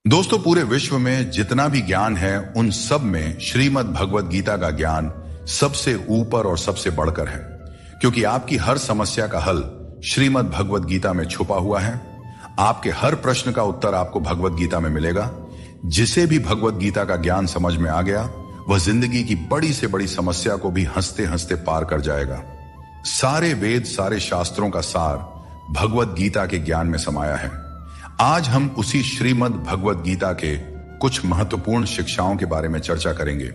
दोस्तों, पूरे विश्व में जितना भी ज्ञान है उन सब में श्रीमद् भगवत गीता का ज्ञान सबसे ऊपर और सबसे बढ़कर है, क्योंकि आपकी हर समस्या का हल श्रीमद् भगवत गीता में छुपा हुआ है। आपके हर प्रश्न का उत्तर आपको भगवत गीता में मिलेगा। जिसे भी भगवत गीता का ज्ञान समझ में आ गया, वह जिंदगी की बड़ी से बड़ी समस्या को भी हंसते हंसते पार कर जाएगा। सारे वेद, सारे शास्त्रों का सार भगवत गीता के ज्ञान में समाया है। आज हम उसी श्रीमद् भगवत गीता के कुछ महत्वपूर्ण शिक्षाओं के बारे में चर्चा करेंगे।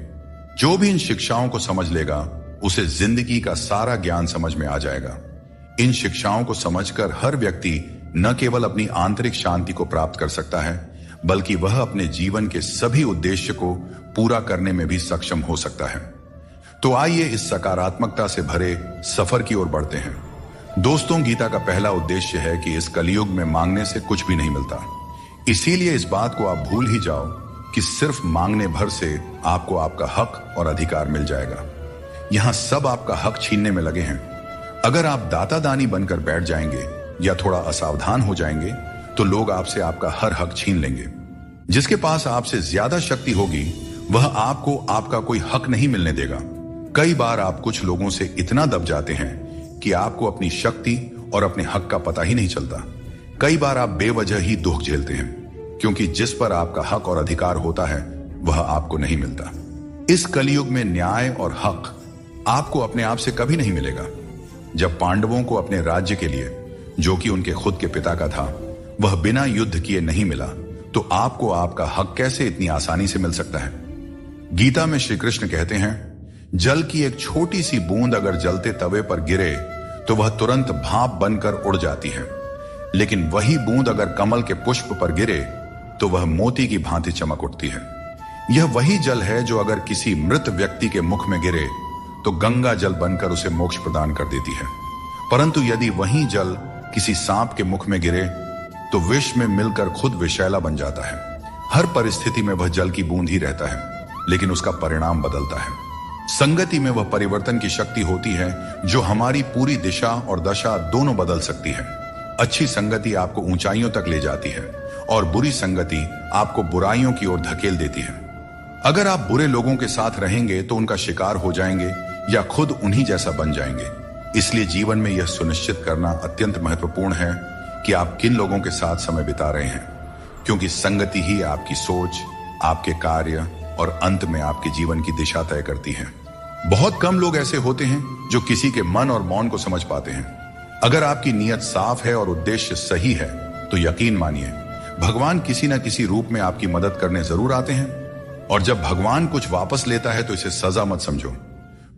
जो भी इन शिक्षाओं को समझ लेगा, उसे जिंदगी का सारा ज्ञान समझ में आ जाएगा। इन शिक्षाओं को समझकर हर व्यक्ति न केवल अपनी आंतरिक शांति को प्राप्त कर सकता है, बल्कि वह अपने जीवन के सभी उद्देश्य को पूरा करने में भी सक्षम हो सकता है। तो आइए इस सकारात्मकता से भरे सफर की ओर बढ़ते हैं। दोस्तों, गीता का पहला उद्देश्य है कि इस कलयुग में मांगने से कुछ भी नहीं मिलता। इसीलिए इस बात को आप भूल ही जाओ कि सिर्फ मांगने भर से आपको आपका हक और अधिकार मिल जाएगा। यहां सब आपका हक छीनने में लगे हैं। अगर आप दाता दानी बनकर बैठ जाएंगे या थोड़ा असावधान हो जाएंगे, तो लोग आपसे आपका हर हक छीन लेंगे। जिसके पास आपसे ज्यादा शक्ति होगी, वह आपको आपका कोई हक नहीं मिलने देगा। कई बार आप कुछ लोगों से इतना दब जाते हैं कि आपको अपनी शक्ति और अपने हक का पता ही नहीं चलता। कई बार आप बेवजह ही दुख झेलते हैं, क्योंकि जिस पर आपका हक और अधिकार होता है, वह आपको नहीं मिलता। इस कलयुग में न्याय और हक आपको अपने आप से कभी नहीं मिलेगा। जब पांडवों को अपने राज्य के लिए, जो कि उनके खुद के पिता का था, वह बिना युद्ध किए नहीं मिला, तो आपको आपका हक कैसे इतनी आसानी से मिल सकता है? गीता में श्री कृष्ण कहते हैं, जल की एक छोटी सी बूंद अगर जलते तवे पर गिरे तो वह तुरंत भाप बनकर उड़ जाती है, लेकिन वही बूंद अगर कमल के पुष्प पर गिरे तो वह मोती की भांति चमक उठती है। यह वही जल है जो अगर किसी मृत व्यक्ति के मुख में गिरे तो गंगा जल बनकर उसे मोक्ष प्रदान कर देती है। परंतु यदि वही जल किसी सांप के मुख में गिरे तो विष में मिलकर खुद विषैला बन जाता है। हर परिस्थिति में वह जल की बूंद ही रहता है, लेकिन उसका परिणाम बदलता है। संगति में वह परिवर्तन की शक्ति होती है जो हमारी पूरी दिशा और दशा दोनों बदल सकती है। अच्छी संगति आपको ऊंचाइयों तक ले जाती है और बुरी संगति आपको बुराइयों की ओर धकेल देती है। अगर आप बुरे लोगों के साथ रहेंगे तो उनका शिकार हो जाएंगे या खुद उन्हीं जैसा बन जाएंगे। इसलिए जीवन में यह सुनिश्चित करना अत्यंत महत्वपूर्ण है कि आप किन लोगों के साथ समय बिता रहे हैं, क्योंकि संगति ही आपकी सोच, आपके कार्य और अंत में आपके जीवन की दिशा तय करती है। बहुत कम लोग ऐसे होते हैं जो किसी के मन और मौन को समझ पाते हैं। अगर आपकी नीयत साफ है और उद्देश्य सही है, तो यकीन मानिए भगवान किसी न किसी रूप में आपकी मदद करने जरूर आते हैं। और जब भगवान कुछ वापस लेता है तो इसे सजा मत समझो,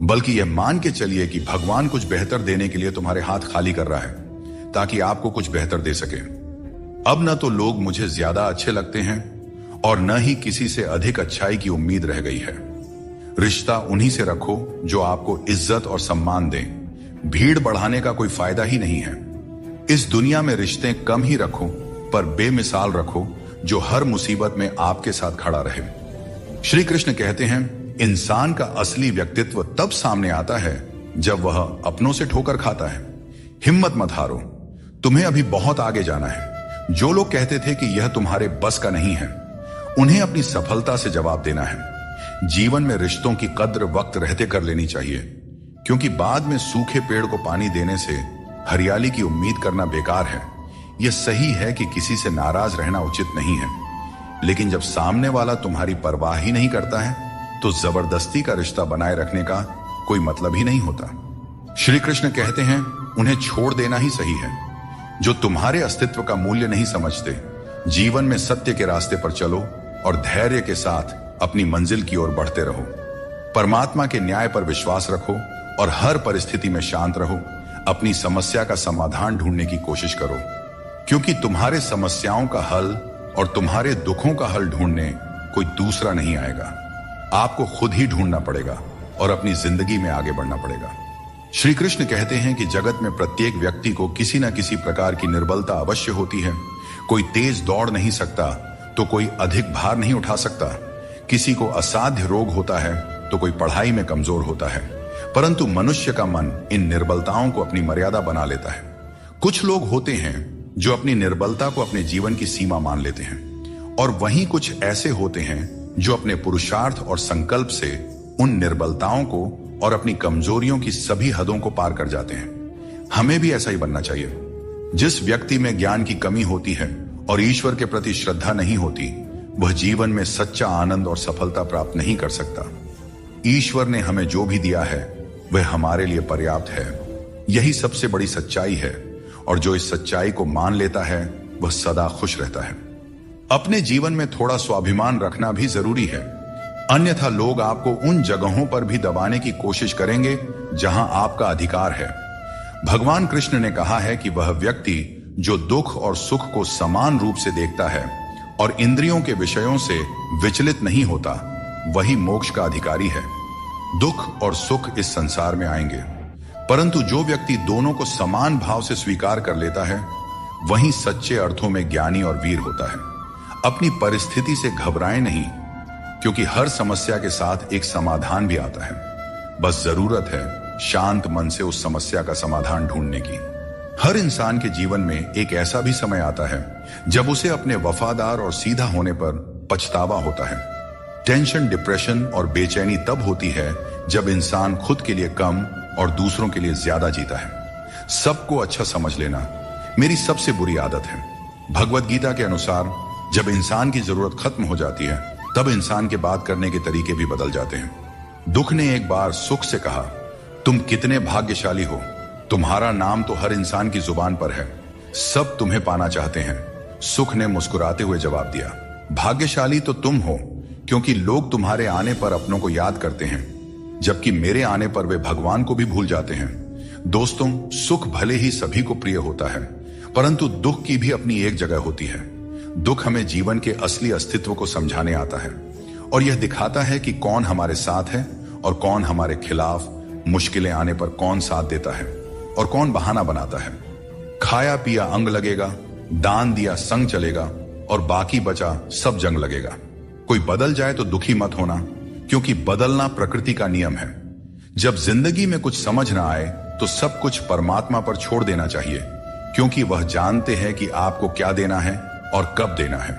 बल्कि यह मान के चलिए कि भगवान कुछ बेहतर देने के लिए तुम्हारे हाथ खाली कर रहा है, ताकि आपको कुछ बेहतर दे सके। अब न तो लोग मुझे ज्यादा अच्छे लगते हैं और न ही किसी से अधिक अच्छाई की उम्मीद रह गई है। रिश्ता उन्हीं से रखो जो आपको इज्जत और सम्मान दें। भीड़ बढ़ाने का कोई फायदा ही नहीं है। इस दुनिया में रिश्ते कम ही रखो, पर बेमिसाल रखो, जो हर मुसीबत में आपके साथ खड़ा रहे। श्री कृष्ण कहते हैं, इंसान का असली व्यक्तित्व तब सामने आता है जब वह अपनों से ठोकर खाता है। हिम्मत मत हारो, तुम्हें अभी बहुत आगे जाना है। जो लोग कहते थे कि यह तुम्हारे बस का नहीं है, उन्हें अपनी सफलता से जवाब देना है। जीवन में रिश्तों की कद्र वक्त रहते कर लेनी चाहिए, क्योंकि बाद में सूखे पेड़ को पानी देने से हरियाली की उम्मीद करना बेकार है। यह सही है कि किसी से नाराज रहना उचित नहीं है, लेकिन जब सामने वाला तुम्हारी परवाह ही नहीं करता है, तो जबरदस्ती का रिश्ता बनाए रखने का कोई मतलब ही नहीं होता। श्री कृष्ण कहते हैं, उन्हें छोड़ देना ही सही है। जो तुम्हारे अस्तित्व का मूल्य नहीं समझते, जीवन में सत्य के रास्ते पर चलो और धैर्य के साथ अपनी मंजिल की ओर बढ़ते रहो। परमात्मा के न्याय पर विश्वास रखो और हर परिस्थिति में शांत रहो। अपनी समस्या का समाधान ढूंढने की कोशिश करो, क्योंकि तुम्हारे समस्याओं का हल और तुम्हारे दुखों का हल ढूंढने कोई दूसरा नहीं आएगा। आपको खुद ही ढूंढना पड़ेगा और अपनी जिंदगी में आगे बढ़ना पड़ेगा। श्री कृष्ण कहते हैं कि जगत में प्रत्येक व्यक्ति को किसी न किसी प्रकार की निर्बलता अवश्य होती है। कोई तेज दौड़ नहीं सकता तो कोई अधिक भार नहीं उठा सकता। किसी को असाध्य रोग होता है तो कोई पढ़ाई में कमजोर होता है, परंतु मनुष्य का मन इन निर्बलताओं को अपनी मर्यादा बना लेता है। कुछ लोग होते हैं जो अपनी निर्बलता को अपने जीवन की सीमा मान लेते हैं। और वहीं कुछ ऐसे होते हैं जो अपने पुरुषार्थ और संकल्प से उन निर्बलताओं को और अपनी कमजोरियों की सभी हदों को पार कर जाते हैं। हमें भी ऐसा ही बनना चाहिए। जिस व्यक्ति में ज्ञान की कमी होती है और ईश्वर के प्रति श्रद्धा नहीं होती, वह जीवन में सच्चा आनंद और सफलता प्राप्त नहीं कर सकता। ईश्वर ने हमें जो भी दिया है वह हमारे लिए पर्याप्त है। यही सबसे बड़ी सच्चाई है, और जो इस सच्चाई को मान लेता है वह सदा खुश रहता है। अपने जीवन में थोड़ा स्वाभिमान रखना भी जरूरी है, अन्यथा लोग आपको उन जगहों पर भी दबाने की कोशिश करेंगे जहां आपका अधिकार है। भगवान कृष्ण ने कहा है कि वह व्यक्ति जो दुख और सुख को समान रूप से देखता है और इंद्रियों के विषयों से विचलित नहीं होता, वही मोक्ष का अधिकारी है। दुख और सुख इस संसार में आएंगे, परंतु जो व्यक्ति दोनों को समान भाव से स्वीकार कर लेता है, वही सच्चे अर्थों में ज्ञानी और वीर होता है। अपनी परिस्थिति से घबराएं नहीं, क्योंकि हर समस्या के साथ एक समाधान भी आता है। बस जरूरत है शांत मन से उस समस्या का समाधान ढूंढने की। हर इंसान के जीवन में एक ऐसा भी समय आता है जब उसे अपने वफादार और सीधा होने पर पछतावा होता है। टेंशन, डिप्रेशन और बेचैनी तब होती है जब इंसान खुद के लिए कम और दूसरों के लिए ज्यादा जीता है। सबको अच्छा समझ लेना मेरी सबसे बुरी आदत है। भगवत गीता के अनुसार जब इंसान की जरूरत खत्म हो जाती है, तब इंसान के बात करने के तरीके भी बदल जाते हैं। दुख ने एक बार सुख से कहा, तुम कितने भाग्यशाली हो, तुम्हारा नाम तो हर इंसान की जुबान पर है, सब तुम्हें पाना चाहते हैं। सुख ने मुस्कुराते हुए जवाब दिया, भाग्यशाली तो तुम हो, क्योंकि लोग तुम्हारे आने पर अपनों को याद करते हैं, जबकि मेरे आने पर वे भगवान को भी भूल जाते हैं। दोस्तों, सुख भले ही सभी को प्रिय होता है, परंतु दुख की भी अपनी एक जगह होती है। दुख हमें जीवन के असली अस्तित्व को समझाने आता है और यह दिखाता है कि कौन हमारे साथ है और कौन हमारे खिलाफ। मुश्किलें आने पर कौन साथ देता है और कौन बहाना बनाता है। खाया पिया अंग लगेगा, दान दिया संग चलेगा और बाकी बचा सब जंग लगेगा। कोई बदल जाए तो दुखी मत होना, क्योंकि बदलना प्रकृति का नियम है। जब जिंदगी में कुछ समझ ना आए तो सब कुछ परमात्मा पर छोड़ देना चाहिए, क्योंकि वह जानते हैं कि आपको क्या देना है और कब देना है।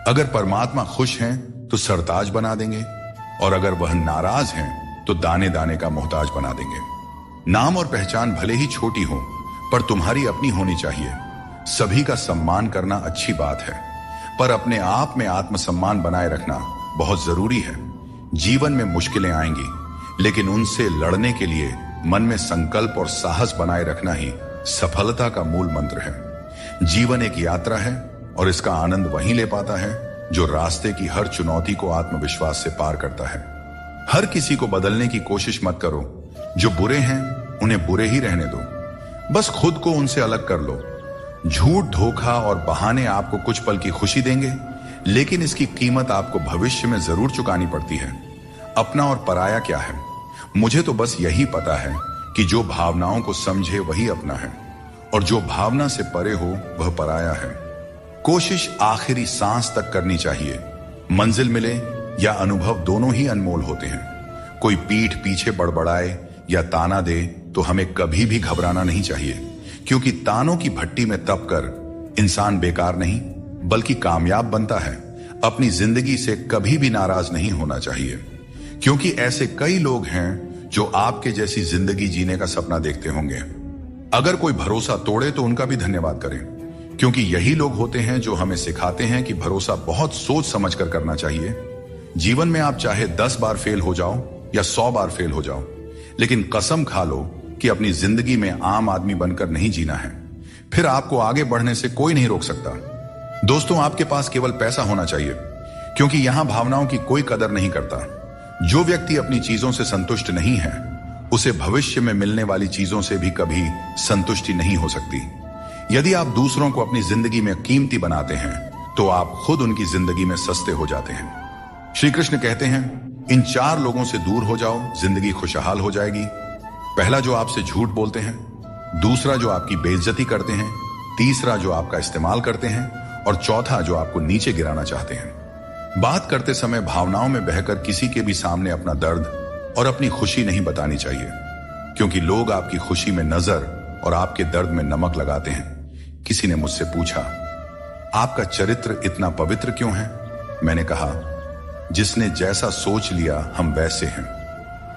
अगर परमात्मा खुश हैं तो सरताज बना देंगे, और अगर वह नाराज हैं तो दाने दाने का मोहताज बना देंगे। नाम और पहचान भले ही छोटी हो, पर तुम्हारी अपनी होनी चाहिए। सभी का सम्मान करना अच्छी बात है, पर अपने आप में आत्मसम्मान बनाए रखना बहुत जरूरी है। जीवन में मुश्किलें आएंगी, लेकिन उनसे लड़ने के लिए मन में संकल्प और साहस बनाए रखना ही सफलता का मूल मंत्र है। जीवन एक यात्रा है और इसका आनंद वहीं ले पाता है जो रास्ते की हर चुनौती को आत्मविश्वास से पार करता है। हर किसी को बदलने की कोशिश मत करो। जो बुरे हैं उन्हें बुरे ही रहने दो, बस खुद को उनसे अलग कर लो। झूठ, धोखा और बहाने आपको कुछ पल की खुशी देंगे, लेकिन इसकी कीमत आपको भविष्य में जरूर चुकानी पड़ती है। अपना और पराया क्या है? मुझे तो बस यही पता है कि जो भावनाओं को समझे वही अपना है, और जो भावना से परे हो वह पराया है। कोशिश आखिरी सांस तक करनी चाहिए। मंजिल मिले या अनुभव दोनों ही अनमोल होते हैं। कोई पीठ पीछे बड़बड़ाए या ताना दे तो हमें कभी भी घबराना नहीं चाहिए, क्योंकि तानों की भट्टी में तप कर इंसान बेकार नहीं बल्कि कामयाब बनता है। अपनी जिंदगी से कभी भी नाराज नहीं होना चाहिए, क्योंकि ऐसे कई लोग हैं जो आपके जैसी जिंदगी जीने का सपना देखते होंगे। अगर कोई भरोसा तोड़े तो उनका भी धन्यवाद करें, क्योंकि यही लोग होते हैं जो हमें सिखाते हैं कि भरोसा बहुत सोच समझ कर करना चाहिए। जीवन में आप चाहे 10 बार फेल हो जाओ या 100 बार फेल हो जाओ, लेकिन कसम खा लो कि अपनी जिंदगी में आम आदमी बनकर नहीं जीना है। फिर आपको आगे बढ़ने से कोई नहीं रोक सकता। दोस्तों, आपके पास केवल पैसा होना चाहिए, क्योंकि यहां भावनाओं की कोई कदर नहीं करता। जो व्यक्ति अपनी चीजों से संतुष्ट नहीं है, उसे भविष्य में मिलने वाली चीजों से भी कभी संतुष्टि नहीं हो सकती। यदि आप दूसरों को अपनी जिंदगी में कीमती बनाते हैं, तो आप खुद उनकी जिंदगी में सस्ते हो जाते हैं। श्री कृष्ण कहते हैं, इन 4 लोगों से दूर हो जाओ, जिंदगी खुशहाल हो जाएगी। पहला, जो आपसे झूठ बोलते हैं। दूसरा, जो आपकी बेइज्जती करते हैं। तीसरा, जो आपका इस्तेमाल करते हैं। और चौथा, जो आपको नीचे गिराना चाहते हैं। बात करते समय भावनाओं में बहकर किसी के भी सामने अपना दर्द और अपनी खुशी नहीं बतानी चाहिए, क्योंकि लोग आपकी खुशी में नजर और आपके दर्द में नमक लगाते हैं। किसी ने मुझसे पूछा, आपका चरित्र इतना पवित्र क्यों है? मैंने कहा, जिसने जैसा सोच लिया हम वैसे हैं।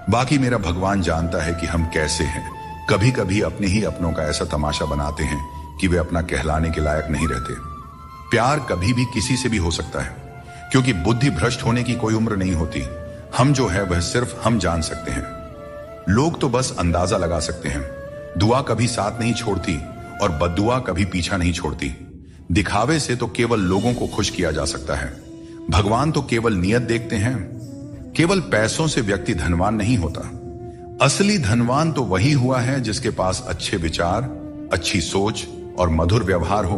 बाकी मेरा भगवान जानता है कि हम कैसे हैं। कभी कभी अपने ही अपनों का ऐसा तमाशा बनाते हैं कि वे अपना कहलाने के लायक नहीं रहते। प्यार कभी भी किसी से भी हो सकता है, क्योंकि बुद्धि भ्रष्ट होने की कोई उम्र नहीं होती। हम जो है वह सिर्फ हम जान सकते हैं। लोग तो बस अंदाजा लगा सकते हैं। दुआ कभी साथ नहीं छोड़ती और बद्दुआ कभी पीछा नहीं छोड़ती। दिखावे से तो केवल लोगों को खुश किया जा सकता है। भगवान तो केवल नियत देखते हैं। केवल पैसों से व्यक्ति धनवान नहीं होता। असली धनवान तो वही हुआ है जिसके पास अच्छे विचार, अच्छी सोच और मधुर व्यवहार हो।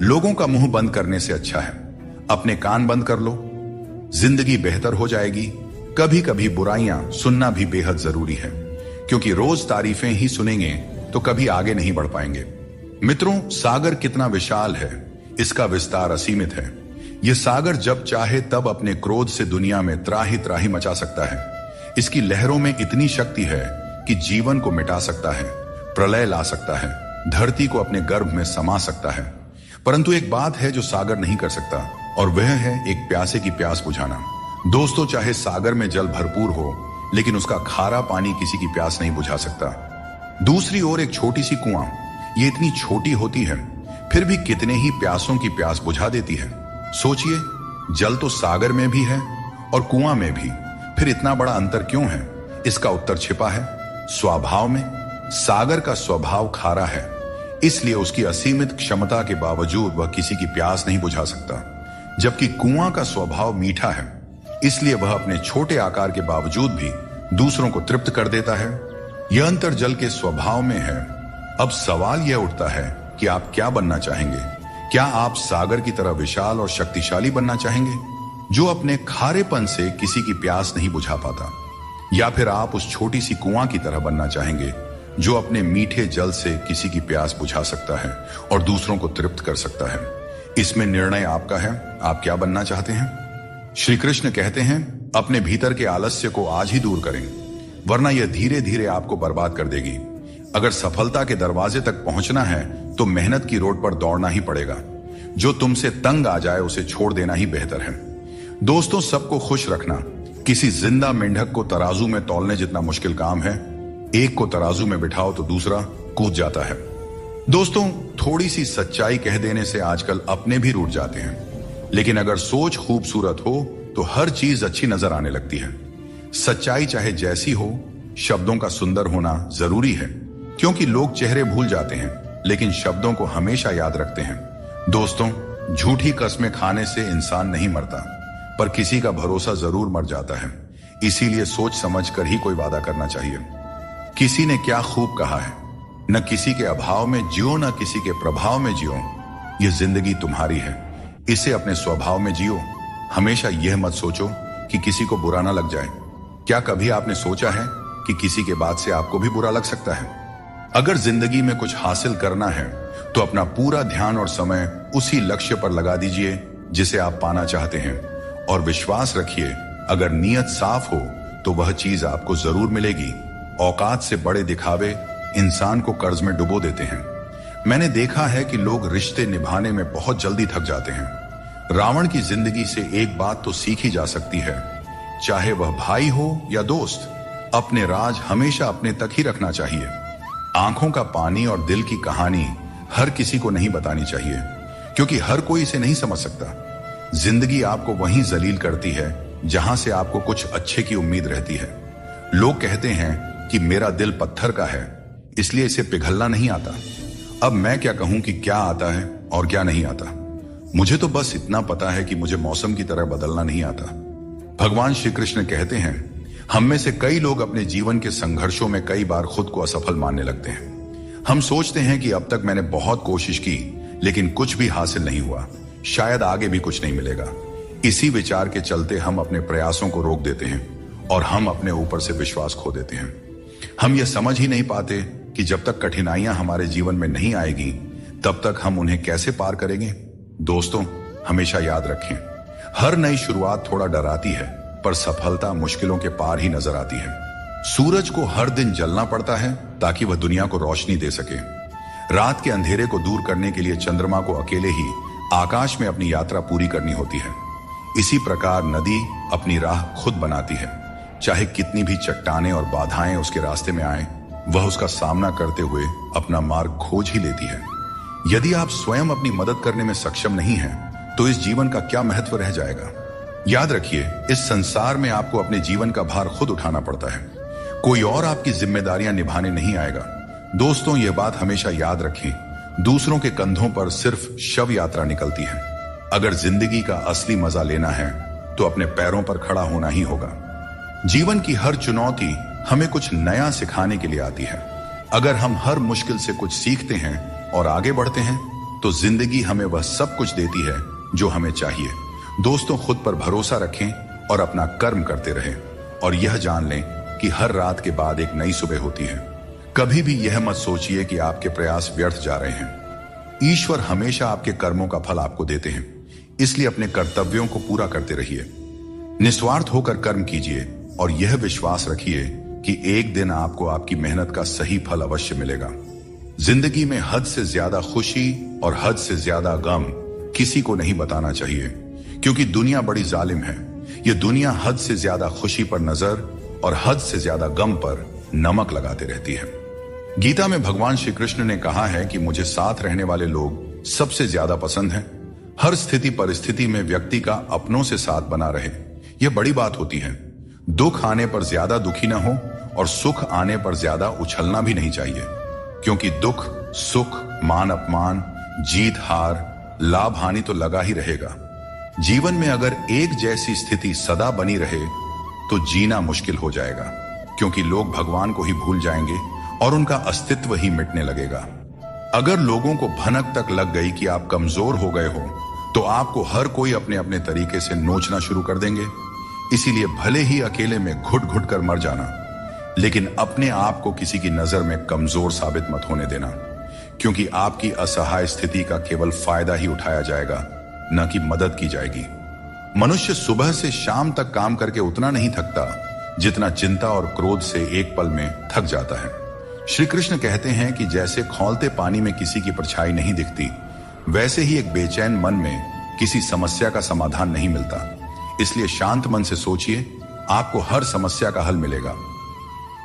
लोगों का मुंह बंद करने से अच्छा है अपने कान बंद कर लो। जिंदगी बेहतर हो जाएगी। कभी कभी बुराइयां सुनना भी बेहद जरूरी है, क्योंकि रोज तारीफें ही सुनेंगे तो कभी आगे नहीं बढ़ पाएंगे। मित्रों, सागर कितना विशाल है, इसका विस्तार असीमित है। यह सागर जब चाहे तब अपने क्रोध से दुनिया में त्राही त्राही मचा सकता है। इसकी लहरों में इतनी शक्ति है कि जीवन को मिटा सकता है, प्रलय ला सकता है, धरती को अपने गर्भ में समा सकता है। परंतु एक बात है जो सागर नहीं कर सकता, और वह है एक प्यासे की प्यास बुझाना। दोस्तों, चाहे सागर में जल भरपूर हो, लेकिन उसका खारा पानी किसी की प्यास नहीं बुझा सकता। दूसरी ओर एक छोटी सी कुआं, ये इतनी छोटी होती है, फिर भी कितने ही प्यासों की प्यास बुझा देती है। सोचिए, जल तो सागर में भी है और कुआं में भी, फिर इतना बड़ा अंतर क्यों है? इसका उत्तर छिपा है स्वभाव में। सागर का स्वभाव खारा है, इसलिए उसकी असीमित क्षमता के बावजूद वह किसी की प्यास नहीं बुझा सकता। जबकि कुआं का स्वभाव मीठा है, इसलिए वह अपने छोटे आकार के बावजूद भी दूसरों को तृप्त कर देता है। यह अंतर जल के स्वभाव में है। अब सवाल यह उठता है कि आप क्या बनना चाहेंगे? क्या आप सागर की तरह विशाल और शक्तिशाली बनना चाहेंगे, जो अपने खारेपन से किसी की प्यास नहीं बुझा पाता? या फिर आप उस छोटी सी कुआं की तरह बनना चाहेंगे, जो अपने मीठे जल से किसी की प्यास बुझा सकता है और दूसरों को तृप्त कर सकता है? इसमें निर्णय आपका है। आप क्या बनना चाहते हैं? श्री कृष्ण कहते हैं, अपने भीतर के आलस्य को आज ही दूर करें, वरना यह धीरे धीरे आपको बर्बाद कर देगी। अगर सफलता के दरवाजे तक पहुंचना है तो मेहनत की रोड पर दौड़ना ही पड़ेगा। जो तुमसे तंग आ जाए उसे छोड़ देना ही बेहतर है। दोस्तों, सबको खुश रखना किसी जिंदा मेंढक को तराजू में तौलने जितना मुश्किल काम है। एक को तराजू में बिठाओ तो दूसरा कूद जाता है। दोस्तों, थोड़ी सी सच्चाई कह देने से आजकल अपने भी रूठ जाते हैं, लेकिन अगर सोच खूबसूरत हो तो हर चीज अच्छी नजर आने लगती है। सच्चाई चाहे जैसी हो, शब्दों का सुंदर होना जरूरी है, क्योंकि लोग चेहरे भूल जाते हैं लेकिन शब्दों को हमेशा याद रखते हैं। दोस्तों, झूठी कस्में खाने से इंसान नहीं मरता, पर किसी का भरोसा जरूर मर जाता है। इसीलिए सोच समझ कर ही कोई वादा करना चाहिए। किसी ने क्या खूब कहा है, न किसी के अभाव में जियो, न किसी के प्रभाव में जियो। यह जिंदगी तुम्हारी है, इसे अपने स्वभाव में जियो। हमेशा यह मत सोचो कि किसी को बुरा ना लग जाए। क्या कभी आपने सोचा है कि किसी के बात से आपको भी बुरा लग सकता है? अगर जिंदगी में कुछ हासिल करना है तो अपना पूरा ध्यान और समय उसी लक्ष्य पर लगा दीजिए जिसे आप पाना चाहते हैं, और विश्वास रखिए, अगर नीयत साफ हो तो वह चीज आपको जरूर मिलेगी। औकात से बड़े दिखावे इंसान को कर्ज में डुबो देते हैं। मैंने देखा है कि लोग रिश्ते निभाने में बहुत जल्दी थक जाते हैं। रावण की जिंदगी से एक बात तो सीखी जा सकती है, चाहे वह भाई हो या दोस्त, अपने राज हमेशा अपने तक ही रखना चाहिए। आंखों का पानी और दिल की कहानी हर किसी को नहीं बतानी चाहिए, क्योंकि हर कोई इसे नहीं समझ सकता। जिंदगी आपको वहीं जलील करती है जहां से आपको कुछ अच्छे की उम्मीद रहती है। लोग कहते हैं कि मेरा दिल पत्थर का है, इसलिए इसे पिघलना नहीं आता। अब मैं क्या कहूं कि क्या आता है और क्या नहीं आता। मुझे तो बस इतना पता है कि मुझे मौसम की तरह बदलना नहीं आता। भगवान श्री कृष्ण कहते हैं, हम में से कई लोग अपने जीवन के संघर्षों में कई बार खुद को असफल मानने लगते हैं। हम सोचते हैं कि अब तक मैंने बहुत कोशिश की, लेकिन कुछ भी हासिल नहीं हुआ, शायद आगे भी कुछ नहीं मिलेगा। इसी विचार के चलते हम अपने प्रयासों को रोक देते हैं और हम अपने ऊपर से विश्वास खो देते हैं। हम यह समझ ही नहीं पाते कि जब तक कठिनाइयां हमारे जीवन में नहीं आएगी, तब तक हम उन्हें कैसे पार करेंगे। दोस्तों, हमेशा याद रखें, हर नई शुरुआत थोड़ा डराती है, पर सफलता मुश्किलों के पार ही नजर आती है। सूरज को हर दिन जलना पड़ता है ताकि वह दुनिया को रोशनी दे सके। रात के अंधेरे को दूर करने के लिए चंद्रमा को अकेले ही आकाश में अपनी यात्रा पूरी करनी होती है। इसी प्रकार नदी अपनी राह खुद बनाती है। चाहे कितनी भी चट्टानें और बाधाएं उसके रास्ते में आए, वह उसका सामना करते हुए अपना मार्ग खोज ही लेती है। यदि आप स्वयं अपनी मदद करने में सक्षम नहीं हैं, तो इस जीवन का क्या महत्व रह जाएगा। याद रखिए, इस संसार में आपको अपने जीवन का भार खुद उठाना पड़ता है। कोई और आपकी जिम्मेदारियां निभाने नहीं आएगा। दोस्तों, यह बात हमेशा याद रखें, दूसरों के कंधों पर सिर्फ शव यात्रा निकलती है। अगर जिंदगी का असली मजा लेना है तो अपने पैरों पर खड़ा होना ही होगा। जीवन की हर चुनौती हमें कुछ नया सिखाने के लिए आती है। अगर हम हर मुश्किल से कुछ सीखते हैं और आगे बढ़ते हैं, तो जिंदगी हमें वह सब कुछ देती है जो हमें चाहिए। दोस्तों, खुद पर भरोसा रखें और अपना कर्म करते रहें, और यह जान लें कि हर रात के बाद एक नई सुबह होती है। कभी भी यह मत सोचिए कि आपके प्रयास व्यर्थ जा रहे हैं। ईश्वर हमेशा आपके कर्मों का फल आपको देते हैं, इसलिए अपने कर्तव्यों को पूरा करते रहिए। निस्वार्थ होकर कर्म कीजिए और यह विश्वास रखिए कि एक दिन आपको आपकी मेहनत का सही फल अवश्य मिलेगा। जिंदगी में हद से ज्यादा खुशी और हद से ज्यादा गम किसी को नहीं बताना चाहिए, क्योंकि दुनिया बड़ी जालिम है। यह दुनिया हद से ज्यादा खुशी पर नजर और हद से ज्यादा गम पर नमक लगाते रहती है। गीता में भगवान श्री कृष्ण ने कहा है कि मुझे साथ रहने वाले लोग सबसे ज्यादा पसंद हैं। हर स्थिति परिस्थिति में व्यक्ति का अपनों से साथ बना रहे, यह बड़ी बात होती है। दुख आने पर ज्यादा दुखी न हो और सुख आने पर ज्यादा उछलना भी नहीं चाहिए, क्योंकि दुख सुख, मान अपमान, जीत हार, लाभ हानि तो लगा ही रहेगा। जीवन में अगर एक जैसी स्थिति सदा बनी रहे तो जीना मुश्किल हो जाएगा, क्योंकि लोग भगवान को ही भूल जाएंगे और उनका अस्तित्व ही मिटने लगेगा। अगर लोगों को भनक तक लग गई कि आप कमजोर हो गए हो, तो आपको हर कोई अपने अपने तरीके से नोचना शुरू कर देंगे। इसीलिए भले ही अकेले में घुट घुट कर मर जाना, लेकिन अपने आप को किसी की नजर में कमजोर साबित मत होने देना, क्योंकि आपकी असहाय स्थिति का केवल फायदा ही उठाया जाएगा, न कि मदद की जाएगी। मनुष्य सुबह से शाम तक काम करके उतना नहीं थकता जितना चिंता और क्रोध से एक पल में थक जाता है। श्री कृष्ण कहते हैं कि जैसे खौलते पानी में किसी की परछाई नहीं दिखती, वैसे ही एक बेचैन मन में किसी समस्या का समाधान नहीं मिलता। इसलिए शांत मन से सोचिए, आपको हर समस्या का हल मिलेगा।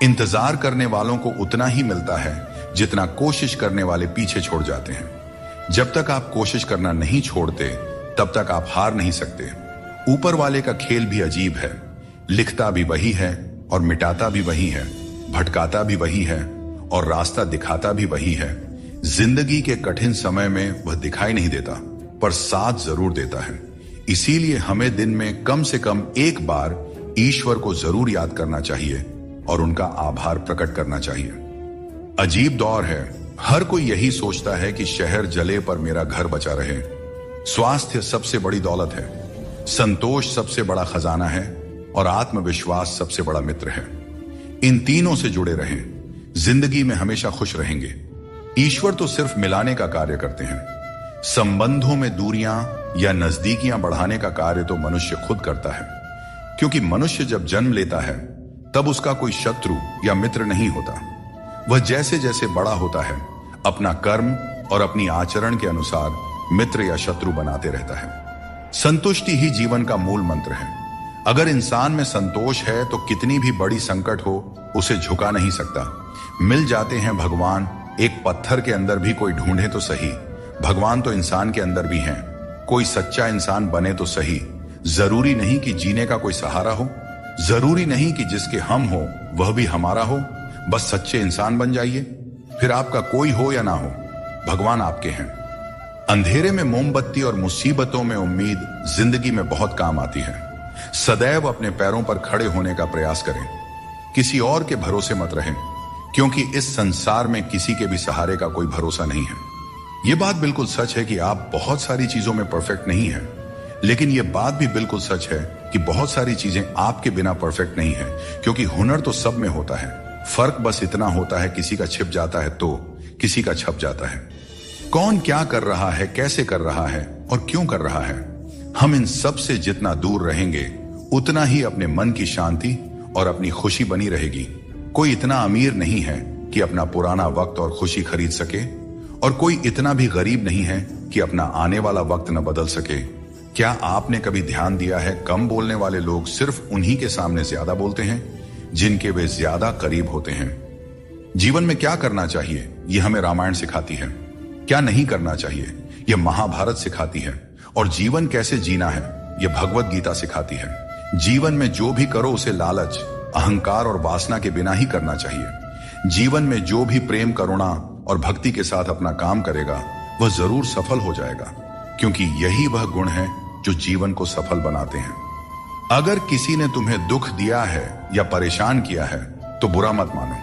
इंतजार करने वालों को उतना ही मिलता है जितना कोशिश करने वाले पीछे छोड़ जाते हैं। जब तक आप कोशिश करना नहीं छोड़ते, तब तक आप हार नहीं सकते। ऊपर वाले का खेल भी अजीब है, लिखता भी वही है और मिटाता भी वही है, भटकाता भी वही है और रास्ता दिखाता भी वही है। जिंदगी के कठिन समय में वह दिखाई नहीं देता, पर साथ जरूर देता है। इसीलिए हमें दिन में कम से कम एक बार ईश्वर को जरूर याद करना चाहिए और उनका आभार प्रकट करना चाहिए। अजीब दौर है, हर कोई यही सोचता है कि शहर जले पर मेरा घर बचा रहे। स्वास्थ्य सबसे बड़ी दौलत है, संतोष सबसे बड़ा खजाना है और आत्मविश्वास सबसे बड़ा मित्र है। इन तीनों से जुड़े रहें, जिंदगी में हमेशा खुश रहेंगे। ईश्वर तो सिर्फ मिलाने का कार्य करते हैं। संबंधों में दूरियां या नजदीकियां बढ़ाने का कार्य तो मनुष्य खुद करता है, क्योंकि मनुष्य जब जन्म लेता है तब उसका कोई शत्रु या मित्र नहीं होता। वह जैसे जैसे बड़ा होता है, अपना कर्म और अपनी आचरण के अनुसार मित्र या शत्रु बनाते रहता है। संतुष्टि ही जीवन का मूल मंत्र है। अगर इंसान में संतोष है तो कितनी भी बड़ी संकट हो, उसे झुका नहीं सकता। मिल जाते हैं भगवान, एक पत्थर के अंदर भी कोई ढूंढे तो सही। भगवान तो इंसान के अंदर भी हैं। कोई सच्चा इंसान बने तो सही। जरूरी नहीं कि जीने का कोई सहारा हो, जरूरी नहीं कि जिसके हम हो वह भी हमारा हो। बस सच्चे इंसान बन जाइए, फिर आपका कोई हो या ना हो, भगवान आपके हैं। अंधेरे में मोमबत्ती और मुसीबतों में उम्मीद जिंदगी में बहुत काम आती है। सदैव अपने पैरों पर खड़े होने का प्रयास करें, किसी और के भरोसे मत रहें, क्योंकि इस संसार में किसी के भी सहारे का कोई भरोसा नहीं है। यह बात बिल्कुल सच है कि आप बहुत सारी चीजों में परफेक्ट नहीं हैं, लेकिन यह बात भी बिल्कुल सच है कि बहुत सारी चीजें आपके बिना परफेक्ट नहीं है, क्योंकि हुनर तो सब में होता है। फर्क बस इतना होता है, किसी का छिप जाता है तो किसी का छप जाता है। कौन क्या कर रहा है, कैसे कर रहा है और क्यों कर रहा है, हम इन सब से जितना दूर रहेंगे उतना ही अपने मन की शांति और अपनी खुशी बनी रहेगी। कोई इतना अमीर नहीं है कि अपना पुराना वक्त और खुशी खरीद सके, और कोई इतना भी गरीब नहीं है कि अपना आने वाला वक्त न बदल सके। क्या आपने कभी ध्यान दिया है कम बोलने वाले लोग सिर्फ उन्हीं के सामने ज्यादा बोलते हैं जिनके वे ज्यादा करीब होते हैं। जीवन में क्या करना चाहिए यह हमें रामायण सिखाती है, क्या नहीं करना चाहिए यह महाभारत सिखाती है, और जीवन कैसे जीना है यह भगवत गीता सिखाती है। जीवन में जो भी करो उसे लालच, अहंकार और वासना के बिना ही करना चाहिए। जीवन में जो भी प्रेम, करुणा और भक्ति के साथ अपना काम करेगा वह जरूर सफल हो जाएगा, क्योंकि यही वह गुण है जो जीवन को सफल बनाते हैं। अगर किसी ने तुम्हें दुख दिया है या परेशान किया है तो बुरा मत मानो,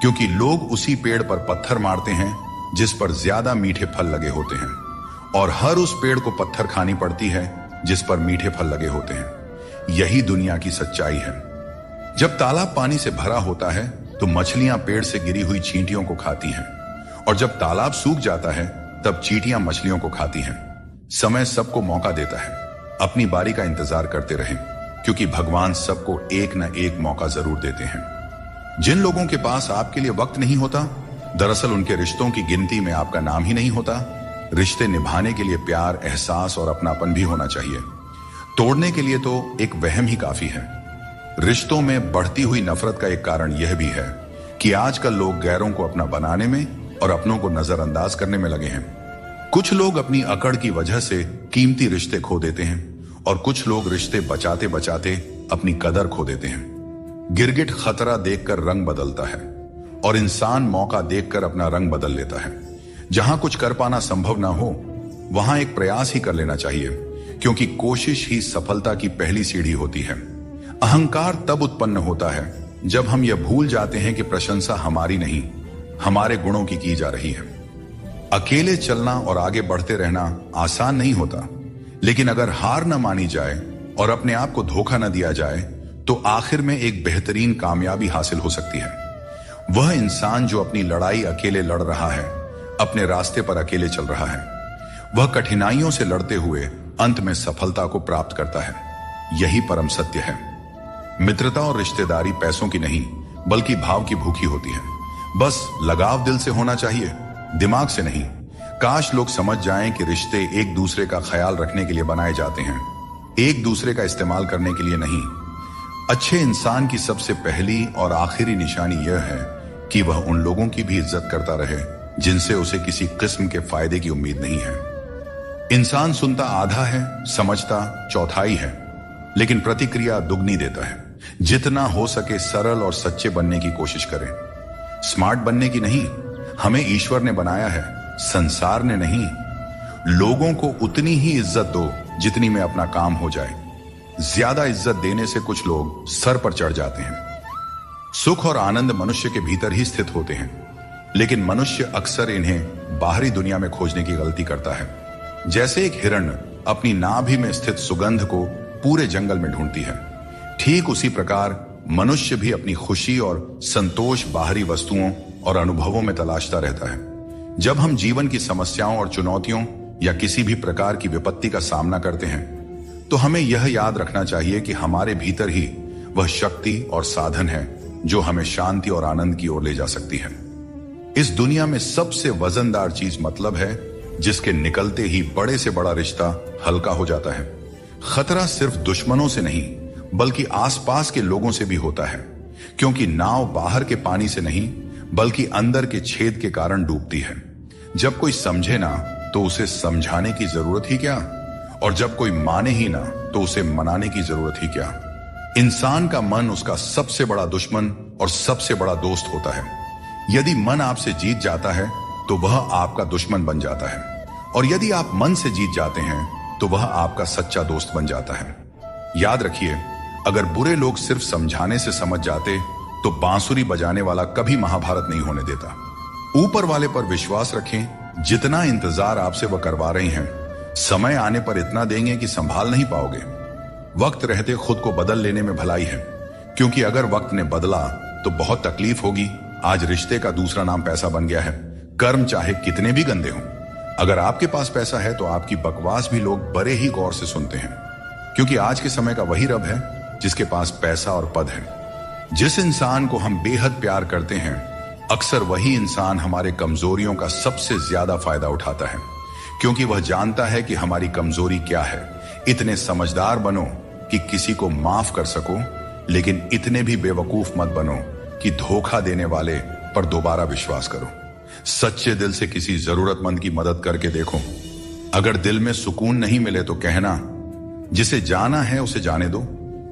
क्योंकि लोग उसी पेड़ पर पत्थर मारते हैं जिस पर ज्यादा मीठे फल लगे होते हैं, और हर उस पेड़ को पत्थर खानी पड़ती है जिस पर मीठे फल लगे होते हैं। यही दुनिया की सच्चाई है। जब तालाब पानी से भरा होता है तो मछलियां पेड़ से गिरी हुई चींटियों को खाती हैं, और जब तालाब सूख जाता है तब चींटियां मछलियों को खाती हैं। समय सबको मौका देता है, अपनी बारी का इंतजार करते रहें, क्योंकि भगवान सबको एक न एक मौका जरूर देते हैं। जिन लोगों के पास आपके लिए वक्त नहीं होता, दरअसल उनके रिश्तों की गिनती में आपका नाम ही नहीं होता। रिश्ते निभाने के लिए प्यार, एहसास और अपनापन भी होना चाहिए। तोड़ने के लिए तो एक वहम ही काफी है। रिश्तों में बढ़ती हुई नफरत का एक कारण यह भी है कि आजकल लोग गैरों को अपना बनाने में और अपनों को नजरअंदाज करने में लगे हैं। कुछ लोग अपनी अकड़ की वजह से कीमती रिश्ते खो देते हैं, और कुछ लोग रिश्ते बचाते बचाते अपनी कदर खो देते हैं। गिरगिट खतरा देखकर रंग बदलता है, और इंसान मौका देखकर अपना रंग बदल लेता है। जहां कुछ कर पाना संभव ना हो वहां एक प्रयास ही कर लेना चाहिए, क्योंकि कोशिश ही सफलता की पहली सीढ़ी होती है। अहंकार तब उत्पन्न होता है जब हम यह भूल जाते हैं कि प्रशंसा हमारी नहीं, हमारे गुणों की जा रही है। अकेले चलना और आगे बढ़ते रहना आसान नहीं होता, लेकिन अगर हार न मानी जाए और अपने आप को धोखा न दिया जाए तो आखिर में एक बेहतरीन कामयाबी हासिल हो सकती है। वह इंसान जो अपनी लड़ाई अकेले लड़ रहा है, अपने रास्ते पर अकेले चल रहा है, वह कठिनाइयों से लड़ते हुए अंत में सफलता को प्राप्त करता है। यही परम सत्य है। मित्रता और रिश्तेदारी पैसों की नहीं बल्कि भाव की भूखी होती है। बस लगाव दिल से होना चाहिए, दिमाग से नहीं। काश लोग समझ जाएं कि रिश्ते एक दूसरे का ख्याल रखने के लिए बनाए जाते हैं, एक दूसरे का इस्तेमाल करने के लिए नहीं। अच्छे इंसान की सबसे पहली और आखिरी निशानी यह है कि वह उन लोगों की भी इज्जत करता रहे जिनसे उसे किसी किस्म के फायदे की उम्मीद नहीं है। इंसान सुनता आधा है, समझता चौथाई है, लेकिन प्रतिक्रिया दुगनी देता है। जितना हो सके सरल और सच्चे बनने की कोशिश करें। स्मार्ट बनने की नहीं, हमें ईश्वर ने बनाया है, संसार ने नहीं। लोगों को उतनी ही इज्जत दो जितनी में अपना काम हो जाए। ज्यादा इज्जत देने से कुछ लोग सर पर चढ़ जाते हैं। सुख और आनंद मनुष्य के भीतर ही स्थित होते हैं, लेकिन मनुष्य अक्सर इन्हें बाहरी दुनिया में खोजने की गलती करता है। जैसे एक हिरण अपनी नाभि में स्थित सुगंध को पूरे जंगल में ढूंढती है, ठीक उसी प्रकार मनुष्य भी अपनी खुशी और संतोष बाहरी वस्तुओं और अनुभवों में तलाशता रहता है। जब हम जीवन की समस्याओं और चुनौतियों या किसी भी प्रकार की विपत्ति का सामना करते हैं तो हमें यह याद रखना चाहिए कि हमारे भीतर ही वह शक्ति और साधन है जो हमें शांति और आनंद की ओर ले जा सकती है। इस दुनिया में सबसे वजनदार चीज मतलब है, जिसके निकलते ही बड़े से बड़ा रिश्ता हल्का हो जाता है। खतरा सिर्फ दुश्मनों से नहीं बल्कि आसपास के लोगों से भी होता है, क्योंकि नाव बाहर के पानी से नहीं बल्कि अंदर के छेद के कारण डूबती है। जब कोई समझे ना तो उसे समझाने की जरूरत ही क्या, और जब कोई माने ही ना तो उसे मनाने की जरूरत ही क्या। इंसान का मन उसका सबसे बड़ा दुश्मन और सबसे बड़ा दोस्त होता है। यदि मन आपसे जीत जाता है तो वह आपका दुश्मन बन जाता है, और यदि आप मन से जीत जाते हैं तो वह आपका सच्चा दोस्त बन जाता है। याद रखिए, अगर बुरे लोग सिर्फ समझाने से समझ जाते तो बांसुरी बजाने वाला कभी महाभारत नहीं होने देता। ऊपर वाले पर विश्वास रखें, जितना इंतजार आपसे वह करवा रहे हैं, समय आने पर इतना देंगे कि संभाल नहीं पाओगे। वक्त रहते खुद को बदल लेने में भलाई है, क्योंकि अगर वक्त ने बदला तो बहुत तकलीफ होगी। आज रिश्ते का दूसरा नाम पैसा बन गया है। कर्म चाहे कितने भी गंदे हों, अगर आपके पास पैसा है तो आपकी बकवास भी लोग बड़े ही गौर से सुनते हैं, क्योंकि आज के समय का वही रब है जिसके पास पैसा और पद है। जिस इंसान को हम बेहद प्यार करते हैं, अक्सर वही इंसान हमारे कमजोरियों का सबसे ज्यादा फायदा उठाता है, क्योंकि वह जानता है कि हमारी कमजोरी क्या है। इतने समझदार बनो कि किसी को माफ कर सको, लेकिन इतने भी बेवकूफ मत बनो कि धोखा देने वाले पर दोबारा विश्वास करो। सच्चे दिल से किसी जरूरतमंद की मदद करके देखो। अगर दिल में सुकून नहीं मिले तो कहना, जिसे जाना है उसे जाने दो,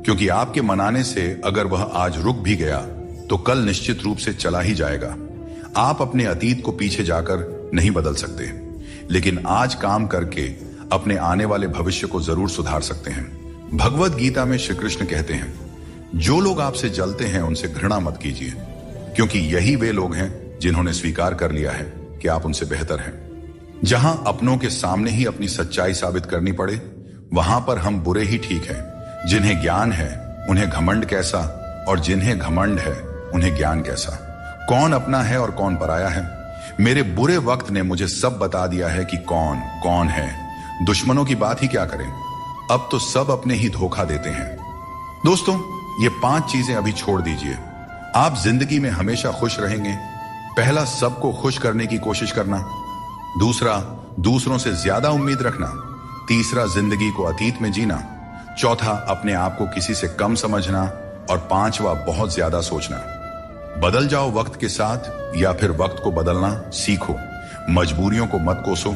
क्योंकि आपके मनाने से अगर वह आज रुक भी गया तो कल निश्चित रूप से चला ही जाएगा। आप अपने अतीत को पीछे जाकर नहीं बदल सकते, लेकिन आज काम करके अपने आने वाले भविष्य को जरूर सुधार सकते हैं। भगवत गीता में श्री कृष्ण कहते हैं, जो लोग आपसे जलते हैं उनसे घृणा मत कीजिए, क्योंकि यही वे लोग हैं जिन्होंने स्वीकार कर लिया है कि आप उनसे बेहतर हैं। जहां अपनों के सामने ही अपनी सच्चाई साबित करनी पड़े, वहां पर हम बुरे ही ठीक हैं। जिन्हें ज्ञान है उन्हें घमंड कैसा, और जिन्हें घमंड है उन्हें ज्ञान कैसा। कौन अपना है और कौन पराया है। मेरे बुरे वक्त ने मुझे सब बता दिया है कि कौन कौन है। दुश्मनों की बात ही क्या करें, अब तो सब अपने ही धोखा देते हैं। दोस्तों, ये 5 चीजें अभी छोड़ दीजिए, आप जिंदगी में हमेशा खुश रहेंगे। पहला, सबको खुश करने की कोशिश करना। दूसरा, दूसरों से ज्यादा उम्मीद रखना। तीसरा, जिंदगी को अतीत में जीना। चौथा, अपने आप को किसी से कम समझना। और पांचवा, बहुत ज्यादा सोचना। बदल जाओ वक्त के साथ, या फिर वक्त को बदलना सीखो। मजबूरियों को मत कोसो,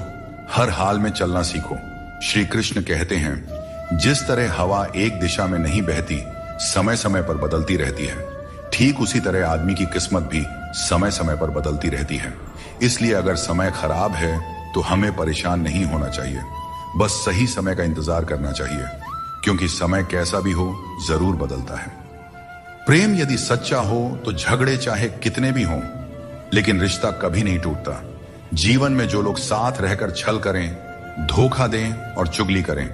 हर हाल में चलना सीखो। श्री कृष्ण कहते हैं, जिस तरह हवा एक दिशा में नहीं बहती, समय समय पर बदलती रहती है, ठीक उसी तरह आदमी की किस्मत भी समय समय पर बदलती रहती है। इसलिए अगर समय खराब है तो हमें परेशान नहीं होना चाहिए, बस सही समय का इंतजार करना चाहिए, क्योंकि समय कैसा भी हो जरूर बदलता है। प्रेम यदि सच्चा हो तो झगड़े चाहे कितने भी हों, लेकिन रिश्ता कभी नहीं टूटता। जीवन में जो लोग साथ रहकर छल करें, धोखा दें और चुगली करें,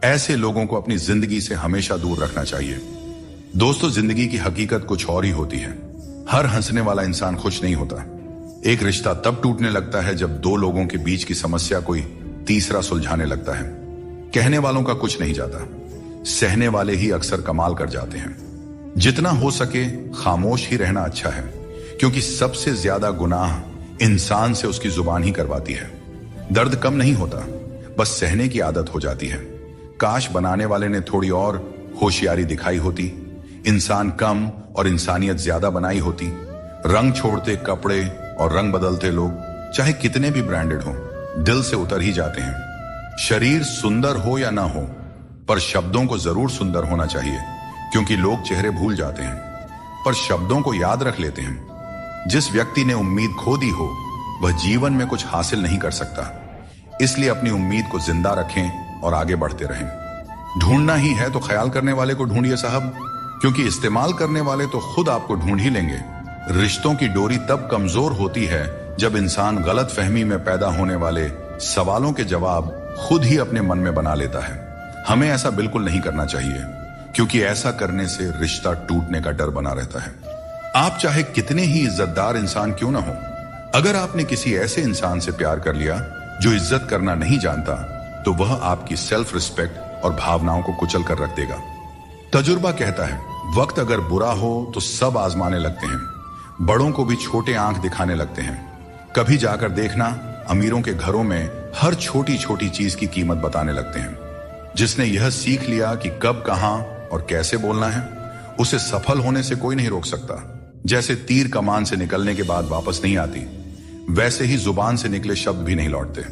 ऐसे लोगों को अपनी जिंदगी से हमेशा दूर रखना चाहिए। दोस्तों, जिंदगी की हकीकत कुछ और ही होती है। हर हंसने वाला इंसान खुश नहीं होता। एक रिश्ता तब टूटने लगता है जब 2 लोगों के बीच की समस्या कोई तीसरा सुलझाने लगता है। कहने वालों का कुछ नहीं जाता, सहने वाले ही अक्सर कमाल कर जाते हैं। जितना हो सके खामोश ही रहना अच्छा है, क्योंकि सबसे ज्यादा गुनाह इंसान से उसकी जुबान ही करवाती है। दर्द कम नहीं होता, बस सहने की आदत हो जाती है। काश बनाने वाले ने थोड़ी और होशियारी दिखाई होती, इंसान कम और इंसानियत ज्यादा बनाई होती। रंग छोड़ते कपड़े और रंग बदलते लोग चाहे कितने भी ब्रांडेड हों, दिल से उतर ही जाते हैं। शरीर सुंदर हो या ना हो, पर शब्दों को जरूर सुंदर होना चाहिए, क्योंकि लोग चेहरे भूल जाते हैं पर शब्दों को याद रख लेते हैं। जिस व्यक्ति ने उम्मीद खो दी हो, वह जीवन में कुछ हासिल नहीं कर सकता। इसलिए अपनी उम्मीद को जिंदा रखें और आगे बढ़ते रहें। ढूंढना ही है तो ख्याल करने वाले को ढूंढिए साहब, क्योंकि इस्तेमाल करने वाले तो खुद आपको ढूंढ ही लेंगे। रिश्तों की डोरी तब कमजोर होती है जब इंसान गलत फहमी में पैदा होने वाले सवालों के जवाब खुद ही अपने मन में बना लेता है। हमें ऐसा बिल्कुल नहीं करना चाहिए, क्योंकि ऐसा करने से रिश्ता टूटने का डर बना रहता है। आप चाहे कितने ही इज्जतदार इंसान क्यों ना हो, अगर आपने किसी ऐसे इंसान से प्यार कर लिया जो इज्जत करना नहीं जानता, तो वह आपकी सेल्फ रिस्पेक्ट और भावनाओं को कुचल कर रख देगा। तजुर्बा कहता है, वक्त अगर बुरा हो तो सब आजमाने लगते हैं, बड़ों को भी छोटे आंख दिखाने लगते हैं। कभी जाकर देखना, अमीरों के घरों में हर छोटी छोटी चीज की कीमत बताने लगते हैं। जिसने यह सीख लिया कि कब, कहां और कैसे बोलना है, उसे सफल होने से कोई नहीं रोक सकता। जैसे तीर कमान से निकलने के बाद वापस नहीं आती, वैसे ही जुबान से निकले शब्द भी नहीं लौटते।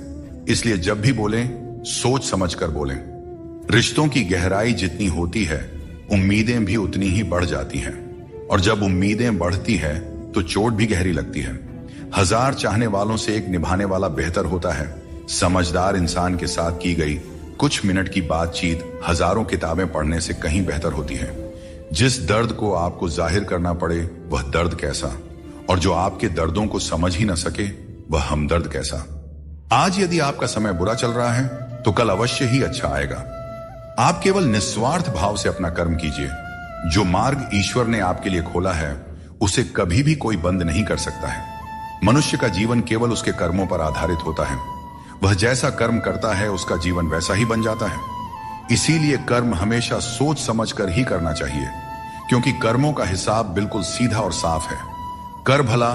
इसलिए जब भी बोलें, सोच समझ कर बोलें। रिश्तों की गहराई जितनी होती है, उम्मीदें भी उतनी ही बढ़ जाती हैं, और जब उम्मीदें बढ़ती है तो चोट भी गहरी लगती है। 1000 चाहने वालों से एक निभाने वाला बेहतर होता है। समझदार इंसान के साथ की गई कुछ मिनट की बातचीत हजारों किताबें पढ़ने से कहीं बेहतर होती है। जिस दर्द को आपको जाहिर करना पड़े वह दर्द कैसा, और जो आपके दर्दों को समझ ही न सके वह हमदर्द कैसा। आज यदि आपका समय बुरा चल रहा है तो कल अवश्य ही अच्छा आएगा। आप केवल निस्वार्थ भाव से अपना कर्म कीजिए। जो मार्ग ईश्वर ने आपके लिए खोला है उसे कभी भी कोई बंद नहीं कर सकता है। मनुष्य का जीवन केवल उसके कर्मों पर आधारित होता है। वह जैसा कर्म करता है उसका जीवन वैसा ही बन जाता है। इसीलिए कर्म हमेशा सोच समझ कर ही करना चाहिए, क्योंकि कर्मों का हिसाब बिल्कुल सीधा और साफ है। कर भला